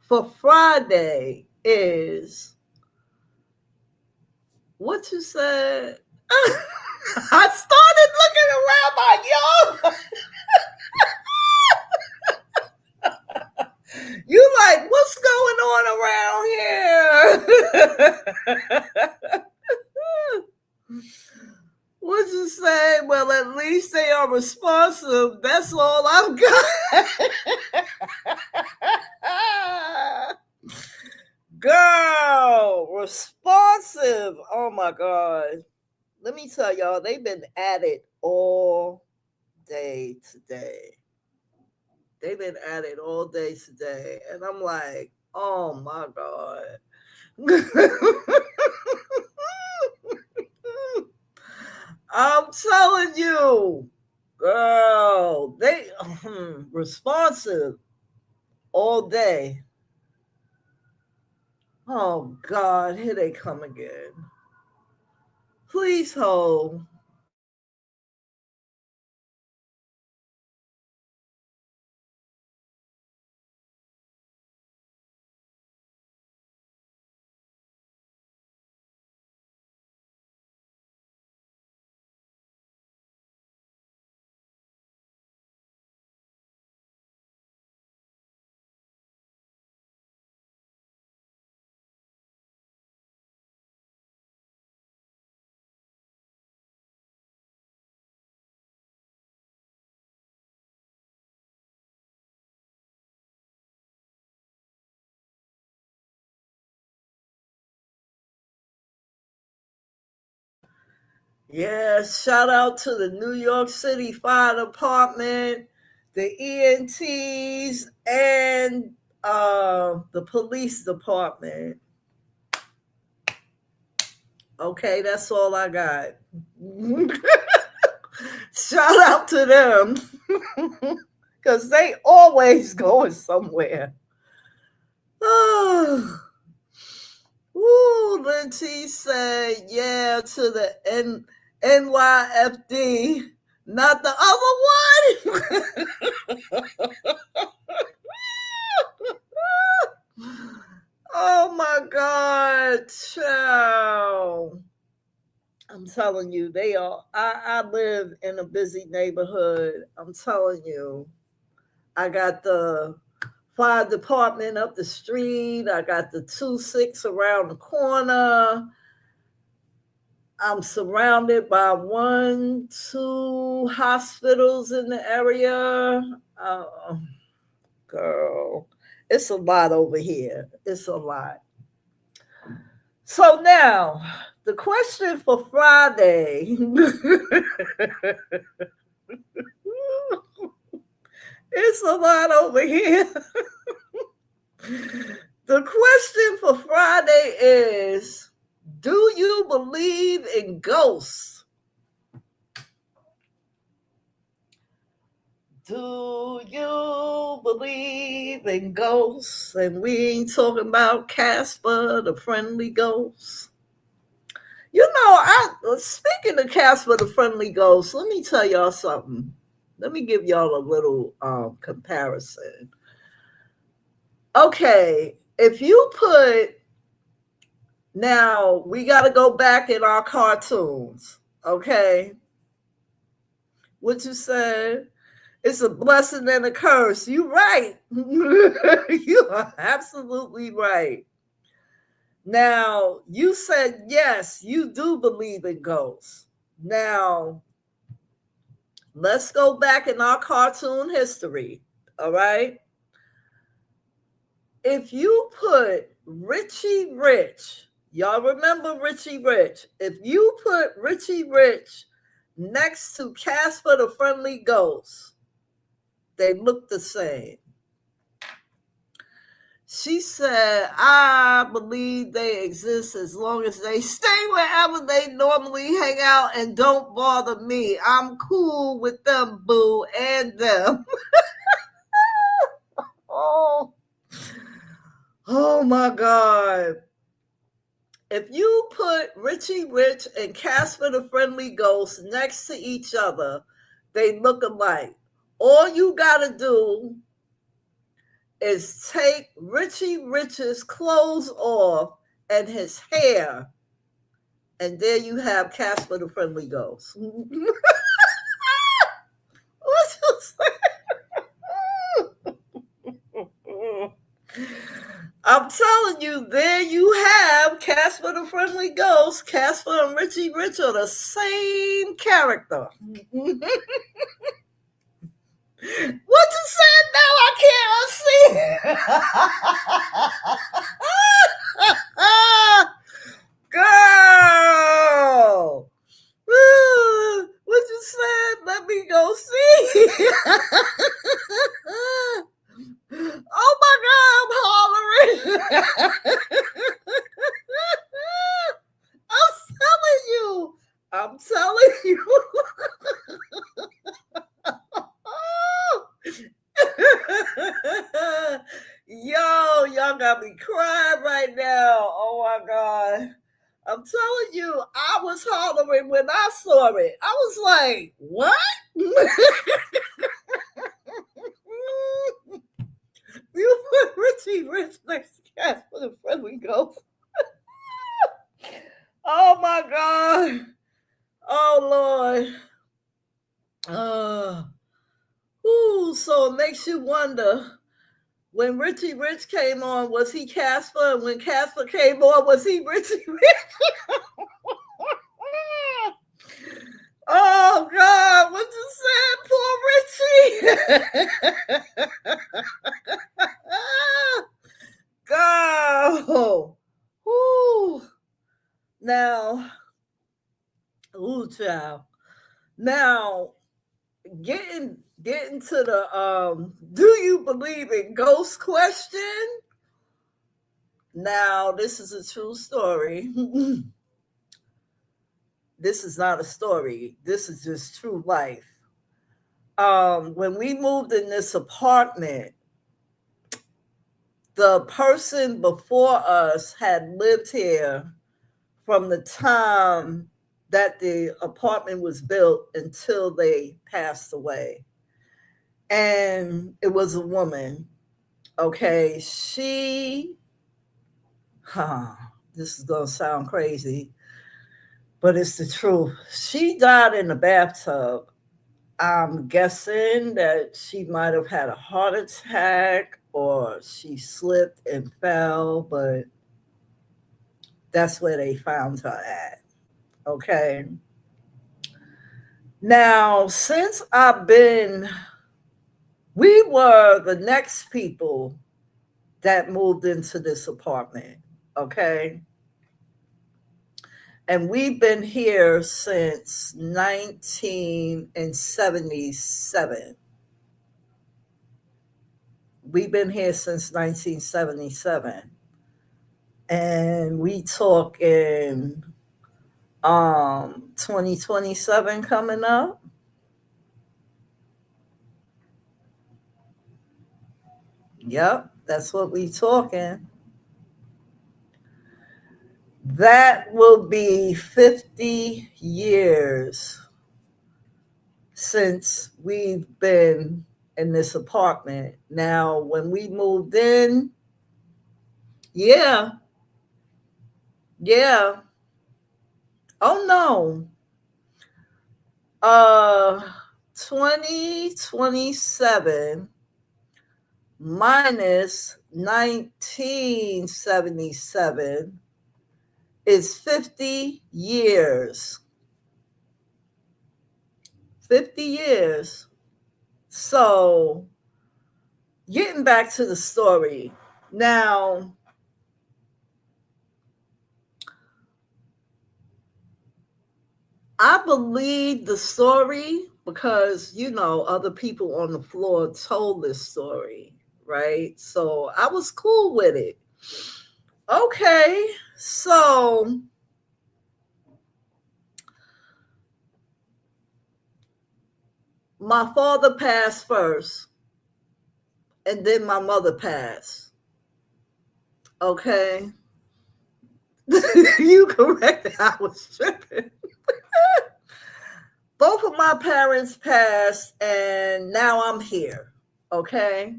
for Friday is what you said. I started looking around like, yo, you like, what's going on around here? What'd you say? Well, at least they are responsive. That's all I've got. Girl, responsive. Oh my God. Let me tell y'all, they've been at it all day today. They've been at it all day today. And I'm like, oh my God. I'm telling you, girl, they responsive all day. Oh God, here they come again. Please hold. Yeah, shout out to the New York City Fire Department, the ENTs, and the police department. Okay, that's all I got. Shout out to them because they always going somewhere. Oh, Woo, Lynn T said, yeah, to the NYFD, not the other one. Oh my God, child. I'm telling you, they are. I live in a busy neighborhood. I'm telling you, I got the fire department up the street. I got the 2-6 around the corner. I'm surrounded by 1, 2 hospitals in the area. Girl, it's a lot over here. It's a lot. So now, the question for Friday. It's a lot over here. The question for Friday is, do you believe in ghosts? Do you believe in ghosts? And we ain't talking about Casper, the friendly ghost. You know, speaking of Casper, the friendly ghost, let me tell y'all something. Let me give y'all a little comparison. Okay, if you put, now we got to go back in our cartoons, okay? What you said? It's a blessing and a curse. You're right. You are absolutely right. Now, you said, yes, you do believe in ghosts. Now, let's go back in our cartoon history, all right? If you put Richie Rich, y'all remember Richie Rich? If you put Richie Rich next to Casper the Friendly Ghost, they look the same. She said, I believe they exist as long as they stay wherever they normally hang out and don't bother me. I'm cool with them, boo, and them. Oh my God. If you put Richie Rich and Casper the Friendly Ghost next to each other, they look alike. All you gotta do is take Richie Rich's clothes off and his hair, and there you have Casper the Friendly Ghost. What you say? I'm telling you, there you have Casper the Friendly Ghost. Casper and Richie Rich are the same character. What you said now? I can't unsee. Girl. What you said? Let me go see. Oh my God, I'm hollering. I'm telling you. Yo, y'all got me crying right now. Oh my God. I'm telling you, I was hollering when I saw it. I was like, what? You put Richie Rich next to Casper the Friendly Ghost. Oh my God. Oh Lord. So it makes you wonder, when Richie Rich came on, was he Casper? And when Casper came on, was he Richie Rich? Oh God, what you said, poor Richie? Go. Ooh. Now, child. Now, getting to the do you believe in ghosts question? Now, this is a true story. This is not a story. This is just true life. When we moved in this apartment, the person before us had lived here from the time that the apartment was built until they passed away. And it was a woman. Okay, huh, this is going to sound crazy, but it's the truth. She died in the bathtub. I'm guessing that she might have had a heart attack or she slipped and fell, but that's where they found her at. Okay. Now, since we were the next people that moved into this apartment. Okay. And we've been here since 1977. We've been here since 1977. And we talk in 2027 coming up. Yep, that's what we talking. That will be 50 years since we've been in this apartment. Now, when we moved in, yeah, yeah. Oh no. Uh 2027 minus 1977 is 50 years. 50 years. So, getting back to the story. Now, I believe the story because, other people on the floor told this story, right? So I was cool with it. Okay, so my father passed first, and then my mother passed. Okay. You correct. I was tripping. Both of my parents passed, and now I'm here. Okay.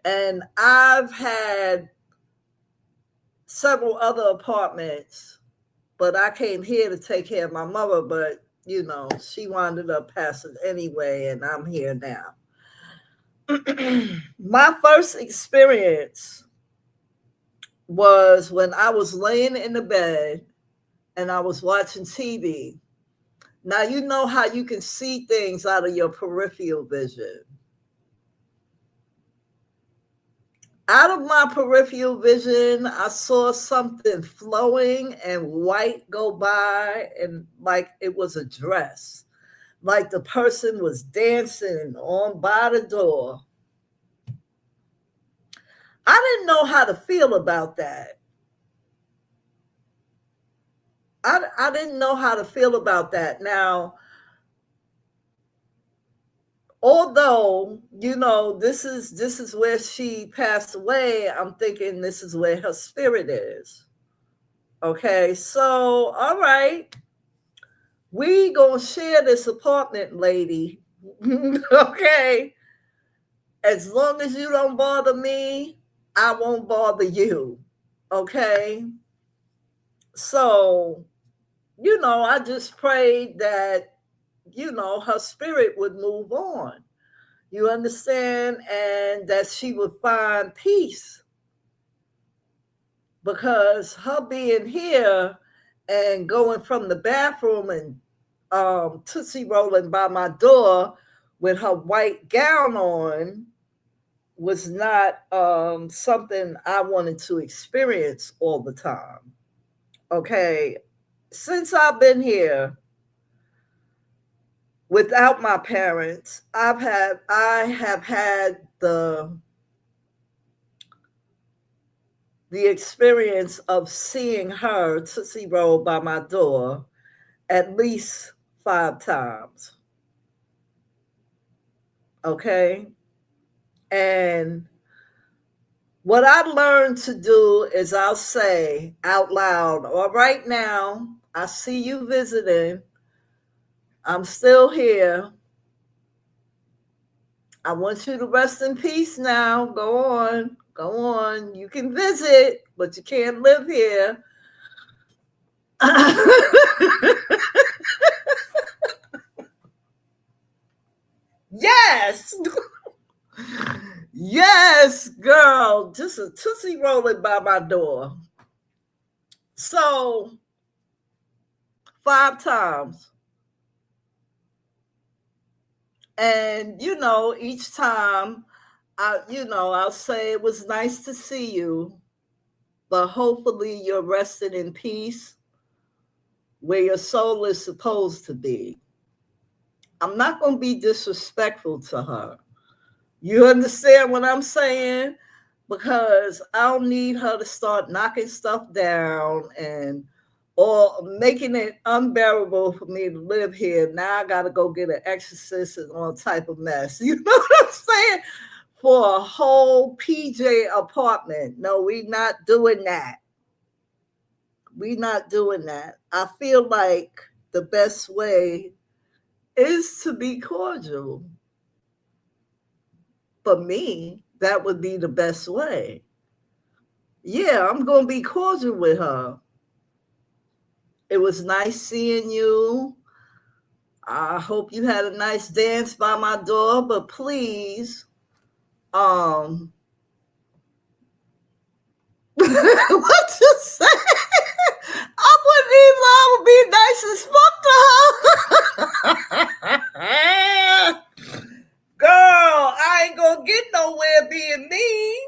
And I've had several other apartments, but I came here to take care of my mother. But, she wound up passing anyway, and I'm here now. My first experience was when I was laying in the bed and I was watching TV. Now, you know how you can see things out of your peripheral vision. Out of my peripheral vision, I saw something flowing and white go by, and like it was a dress, like the person was dancing on by the door. I didn't know how to feel about that. I didn't know how to feel about that. Now, although this is where she passed away, I'm thinking this is where her spirit is. Okay, so all right, we gonna share this apartment, lady. Okay, as long as you don't bother me, I won't bother you. Okay, so I just prayed that her spirit would move on. You understand? And that she would find peace, because her being here and going from the bathroom and Tootsie rolling by my door with her white gown on was not something I wanted to experience all the time. Okay. Since I've been here without my parents, I have had the experience of seeing her Tootsie roll by my door at least 5 times. Okay. And What I learned to do is I'll say out loud, all right, now, I see you visiting. I'm still here. I want you to rest in peace now. Go on. Go on. You can visit, but you can't live here. Yes. Yes, girl. Just a tootsie rolling by my door. So 5 times. And each time I'll say it was nice to see you, but hopefully you're resting in peace where your soul is supposed to be. I'm not going to be disrespectful to her. You understand what I'm saying? Because I don't need her to start knocking stuff down and or making it unbearable for me to live here. Now I got to go get an exorcist and all type of mess. You know what I'm saying? For a whole PJ apartment. No, we not doing that. We not doing that. I feel like the best way is to be cordial. For me, that would be the best way. Yeah, I'm going to be cordial with her. It was nice seeing you. I hope you had a nice dance by my door, but please, what you say? I wouldn't even I would be nice as fuck to her. Girl, I ain't gonna get nowhere being mean.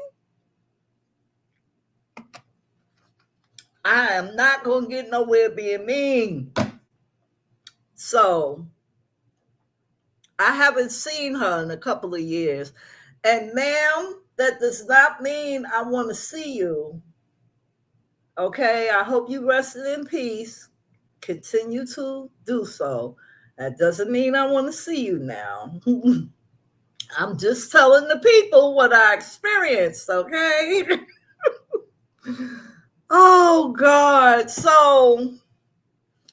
I am not gonna get nowhere being mean. So I haven't seen her in a couple of years. And ma'am, that does not mean I want to see you. Okay, I hope you rested in peace. Continue to do so. That doesn't mean I want to see you now. I'm just telling the people what I experienced, okay? Oh, God. So,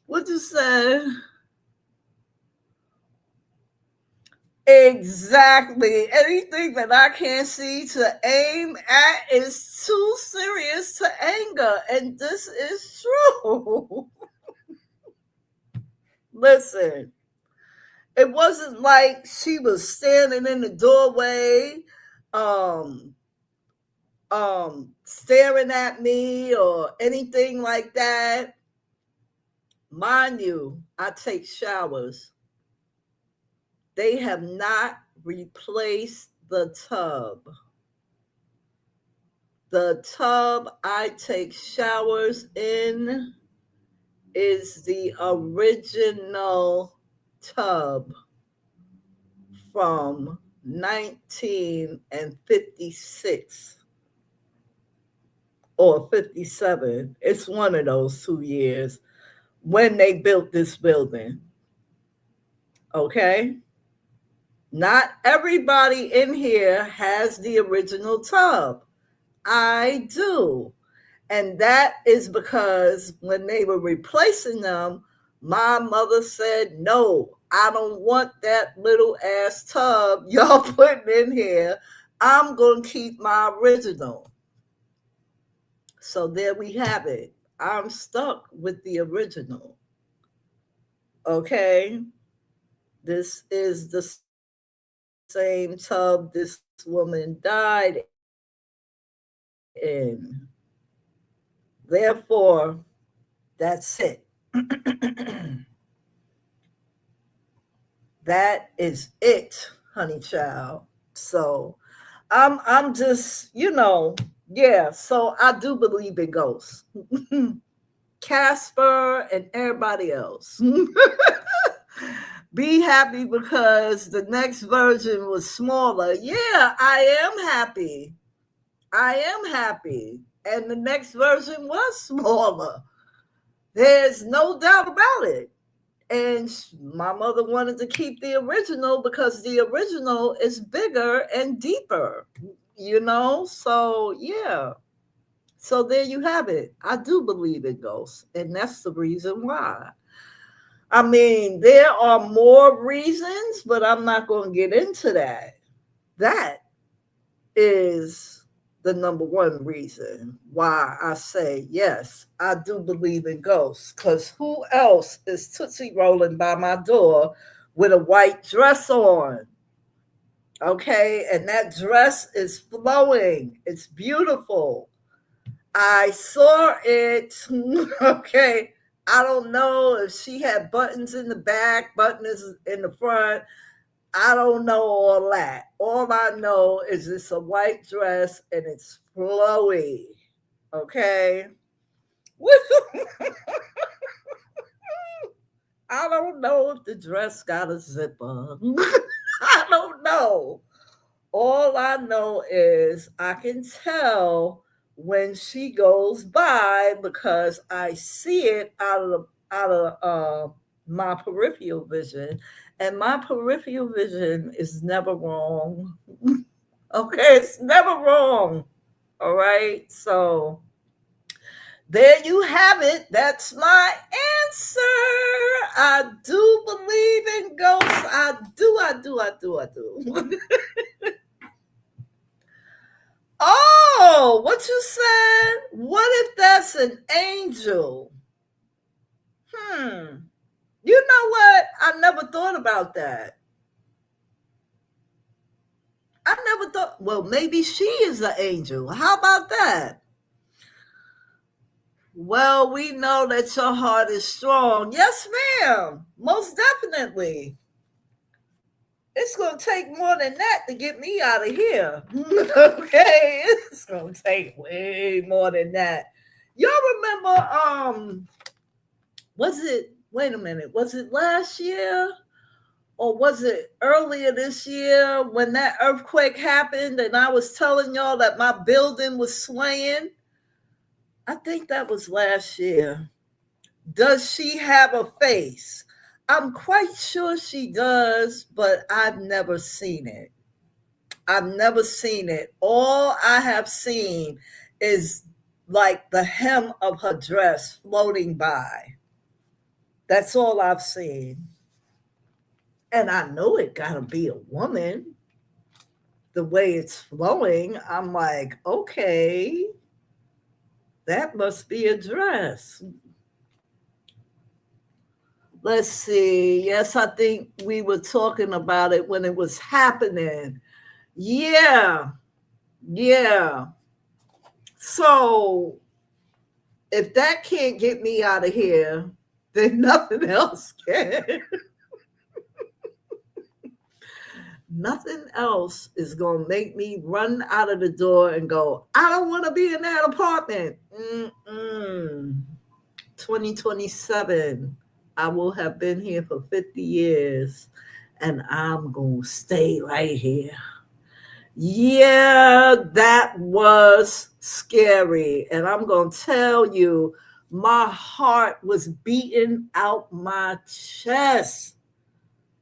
what you said? Exactly. Anything that I can't see to aim at is too serious to anger. And this is true. Listen, it wasn't like she was standing in the doorway, um, staring at me or anything like that. Mind you, I take showers. They have not replaced the tub. The tub I take showers in is the original tub from 1956 or 57. It's one of those 2 years when they built this building. Okay? Not everybody in here has the original tub. I do. And that is because when they were replacing them, my mother said, no, I don't want that little ass tub y'all putting in here. I'm going to keep my original. So there we have it. I'm stuck with the original. Okay. This is the same tub this woman died in. Therefore, that's it. That is it, honey child. So I'm just, yeah, so I do believe in ghosts. Casper and everybody else. Be happy because the next version was smaller. Yeah, I am happy. I am happy. And the next version was smaller. There's no doubt about it. And my mother wanted to keep the original because the original is bigger and deeper. So yeah. So there you have it. I do believe in ghosts, and that's the reason why. I mean, there are more reasons, but I'm not going to get into that. That is the number one reason why I say yes, I do believe in ghosts. Because who else is Tootsie rolling by my door with a white dress on? Okay, and that dress is flowing, it's beautiful. I saw it. Okay. I don't know if she had buttons in the back, buttons in the front. I don't know all that. All I know is it's a white dress and it's flowy. Okay. I don't know if the dress got a zipper. I don't know. All I know is I can tell when she goes by because I see it out of my peripheral vision, and my peripheral vision is never wrong. Okay, it's never wrong. All right, so there you have it. That's my answer. I do believe in ghosts. I do. I do. I do. I do. Oh, what you said? What if that's an angel? Hmm. You know what? I never thought about that. I never thought, well, maybe she is an angel. How about that? Well, we know that your heart is strong. Yes, ma'am. Most definitely. It's going to take more than that to get me out of here. Okay? It's going to take way more than that. Y'all remember was it, wait a minute, was it last year or was it earlier this year when that earthquake happened and I was telling y'all that my building was swaying? I think that was last year. Does she have a face? I'm quite sure she does, but I've never seen it. I've never seen it. All I have seen is like the hem of her dress floating by. That's all I've seen. And I know it gotta be a woman. The way it's flowing, I'm like, okay, that must be a dress. Let's see. Yes, I think we were talking about it when it was happening. Yeah, yeah. So if that can't get me out of here, then nothing else can. Nothing else is going to make me run out of the door and go, I don't want to be in that apartment. 2027, I will have been here for 50 years and I'm going to stay right here. Yeah, that was scary. And I'm going to tell you, my heart was beating out my chest.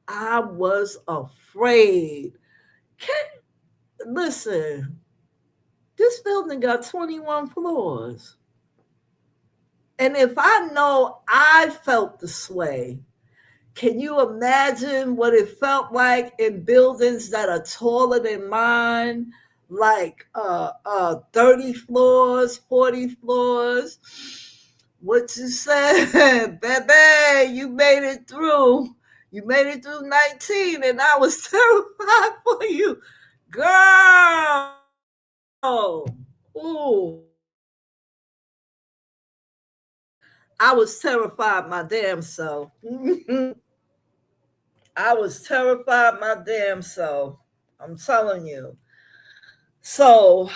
I was afraid. Listen, this building got 21 floors. And if I know I felt the sway, can you imagine what it felt like in buildings that are taller than mine? Like 30 floors, 40 floors. What you said, baby, you made it through. You made it through 19, and I was terrified for you. Girl. Ooh. I was terrified my damn self. I was terrified my damn self. I'm telling you. So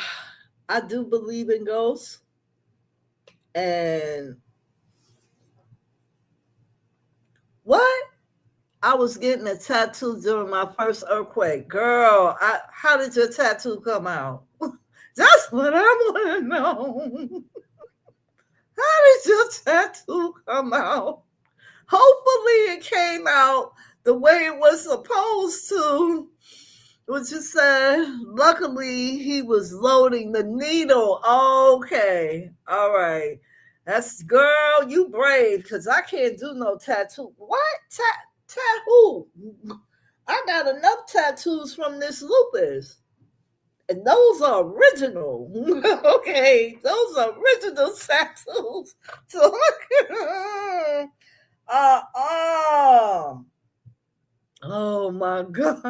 I do believe in ghosts. And what? I was getting a tattoo during my first earthquake. Girl, how did your tattoo come out? That's what I want to know. How did your tattoo come out? Hopefully it came out the way it was supposed to. What you said? Luckily, he was loading the needle. Okay. All right. That's, girl, you brave, because I can't do no tattoo. What? Tattoo? I got enough tattoos from this lupus. And those are original. Okay. Those are original tattoos. So, oh my God.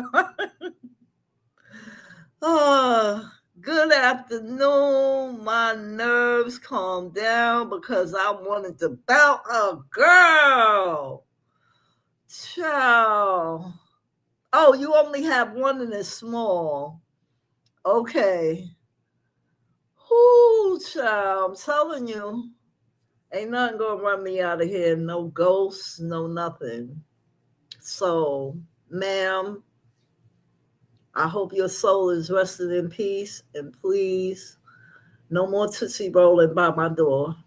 Oh, good afternoon. My nerves calmed down because I wanted to bout a girl. Child. Oh, you only have one and it's small. Okay. Whoo, child. I'm telling you, ain't nothing gonna run me out of here. No ghosts, no nothing. So, ma'am, I hope your soul is rested in peace, and please, no more Tootsie Rolling by my door.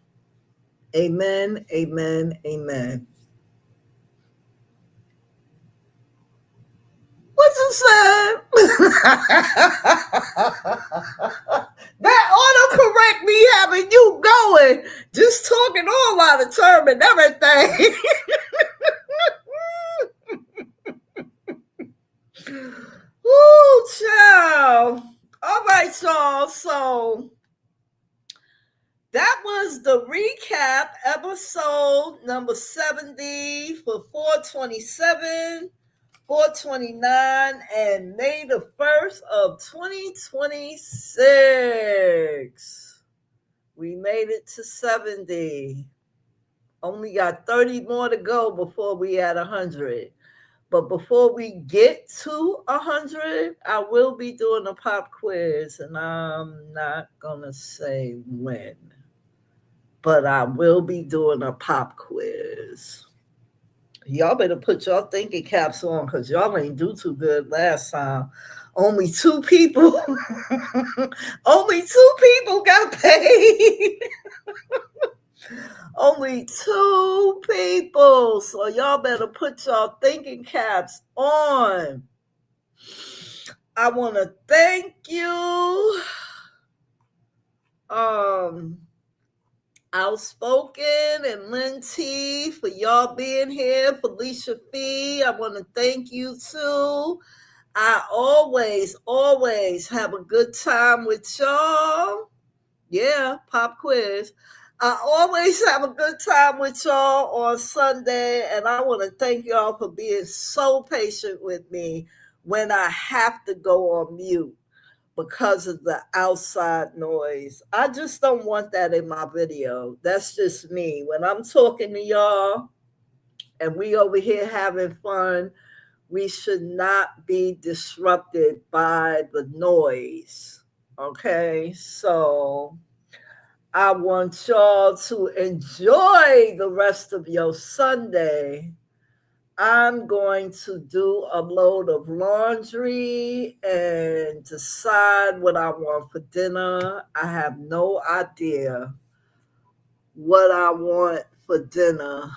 Amen, amen, amen. What you said? That autocorrect me having you going, just talking all out of term and everything. Ooh, child. All right, y'all. So that was the recap episode number 70 for 427, 429, and May the 1st of 2026. We made it to 70. Only got 30 more to go before we at 100. But before we get to 100, I will be doing a pop quiz, and I'm not going to say when. But I will be doing a pop quiz. Y'all better put y'all thinking caps on, because y'all ain't do too good last time. Only two people, only two people got paid. Only two people. So y'all better put y'all thinking caps on. I want to thank you. Outspoken and Lynn T for y'all being here. Felicia Fee, I want to thank you too. I always have a good time with y'all. Yeah, pop quiz. I always have a good time with y'all on Sunday, and I want to thank y'all for being so patient with me when I have to go on mute because of the outside noise. I just don't want that in my video. That's just me. When I'm talking to y'all and we over here having fun, we should not be disrupted by the noise. Okay, so I want y'all to enjoy the rest of your Sunday. I'm going to do a load of laundry and decide what I want for dinner. I have no idea what I want for dinner.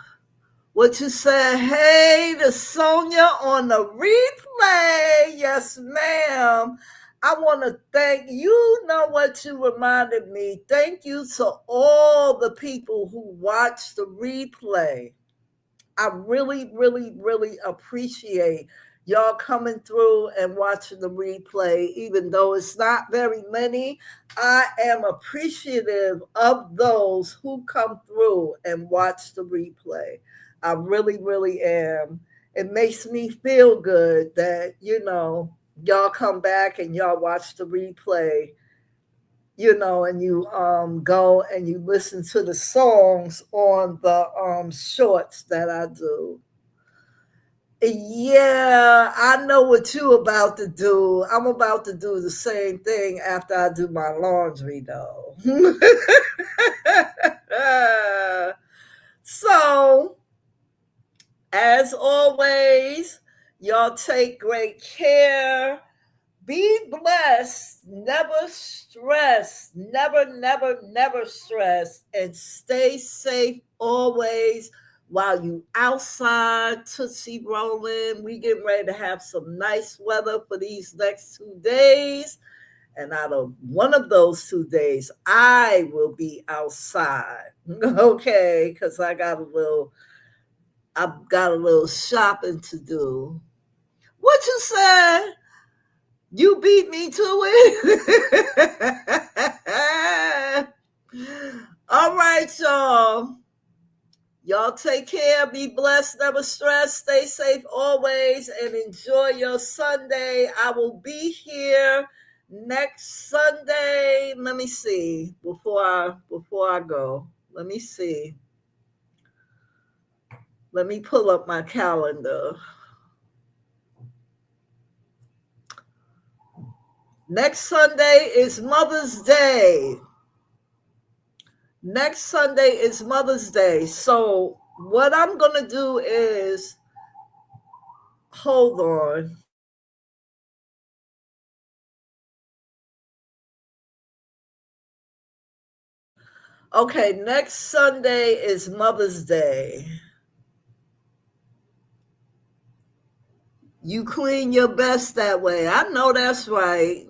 What you said? Hey, to Sonia on the replay. Yes, ma'am. I want to thank you. Know what you reminded me? Thank you to all the people who watched the replay. I really appreciate y'all coming through and watching the replay, even though it's not very many. I am appreciative of those who come through and watch the replay. I really am. It makes me feel good that, y'all come back and y'all watch the replay, and you go and you listen to the songs on the shorts that I do. Yeah, I know what you about to do. I'm about to do the same thing after I do my laundry, though. So, as always, y'all take great care. Be blessed, never stress, never stress, and stay safe always. while you outside Tootsie rolling. We getting ready to have some nice weather for these next 2 days. And out of one of those 2 days, I will be outside. Okay, because I've got a little shopping to do. What you said? You beat me to it. All right, y'all. Y'all take care. Be blessed. Never stress. Stay safe always. And enjoy your Sunday. I will be here next Sunday. Let me see. Before I go. Let me see. Let me pull up my calendar. Next Sunday is Mother's Day. Next Sunday is Mother's Day. So what I'm going to do is, hold on. Okay, next Sunday is Mother's Day. You clean your best that way. I know that's right.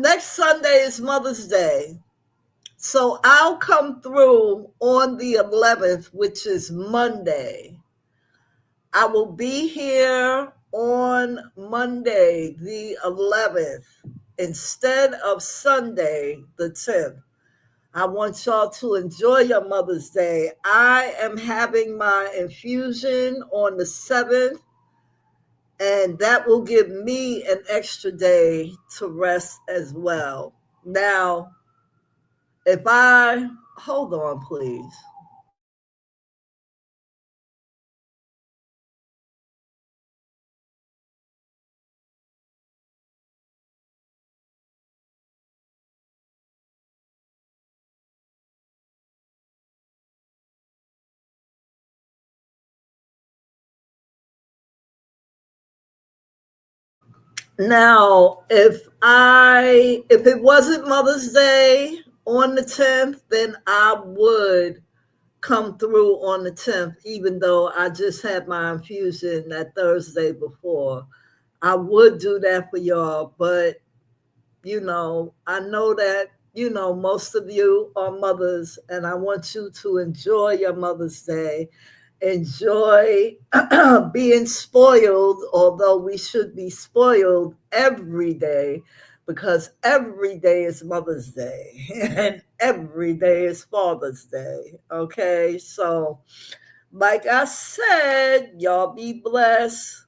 Next Sunday is Mother's Day. So I'll come through on the 11th, which is Monday. I will be here on Monday, the 11th, instead of Sunday, the 10th. I want y'all to enjoy your Mother's Day. I am having my infusion on the 7th, and that will give me an extra day to rest as well. Now, hold on, please. Now, if it wasn't Mother's Day on the 10th, then I would come through on the 10th, even though I just had my infusion that Thursday before. I would do that for y'all, but I know that, most of you are mothers, and I want you to enjoy your Mother's Day. Enjoy being spoiled, although we should be spoiled every day, because every day is Mother's Day and every day is Father's Day. Okay, so like I said, y'all be blessed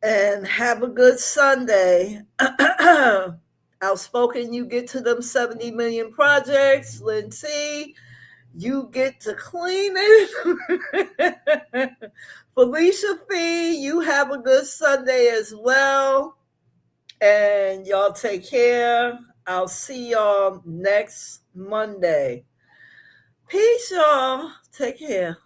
and have a good Sunday. Outspoken, you get to them 70 million projects. Lindsay, you get to clean it. Felicia Fee, you have a good Sunday as well. And y'all take care. I'll see y'all next Monday. Peace, y'all. Take care.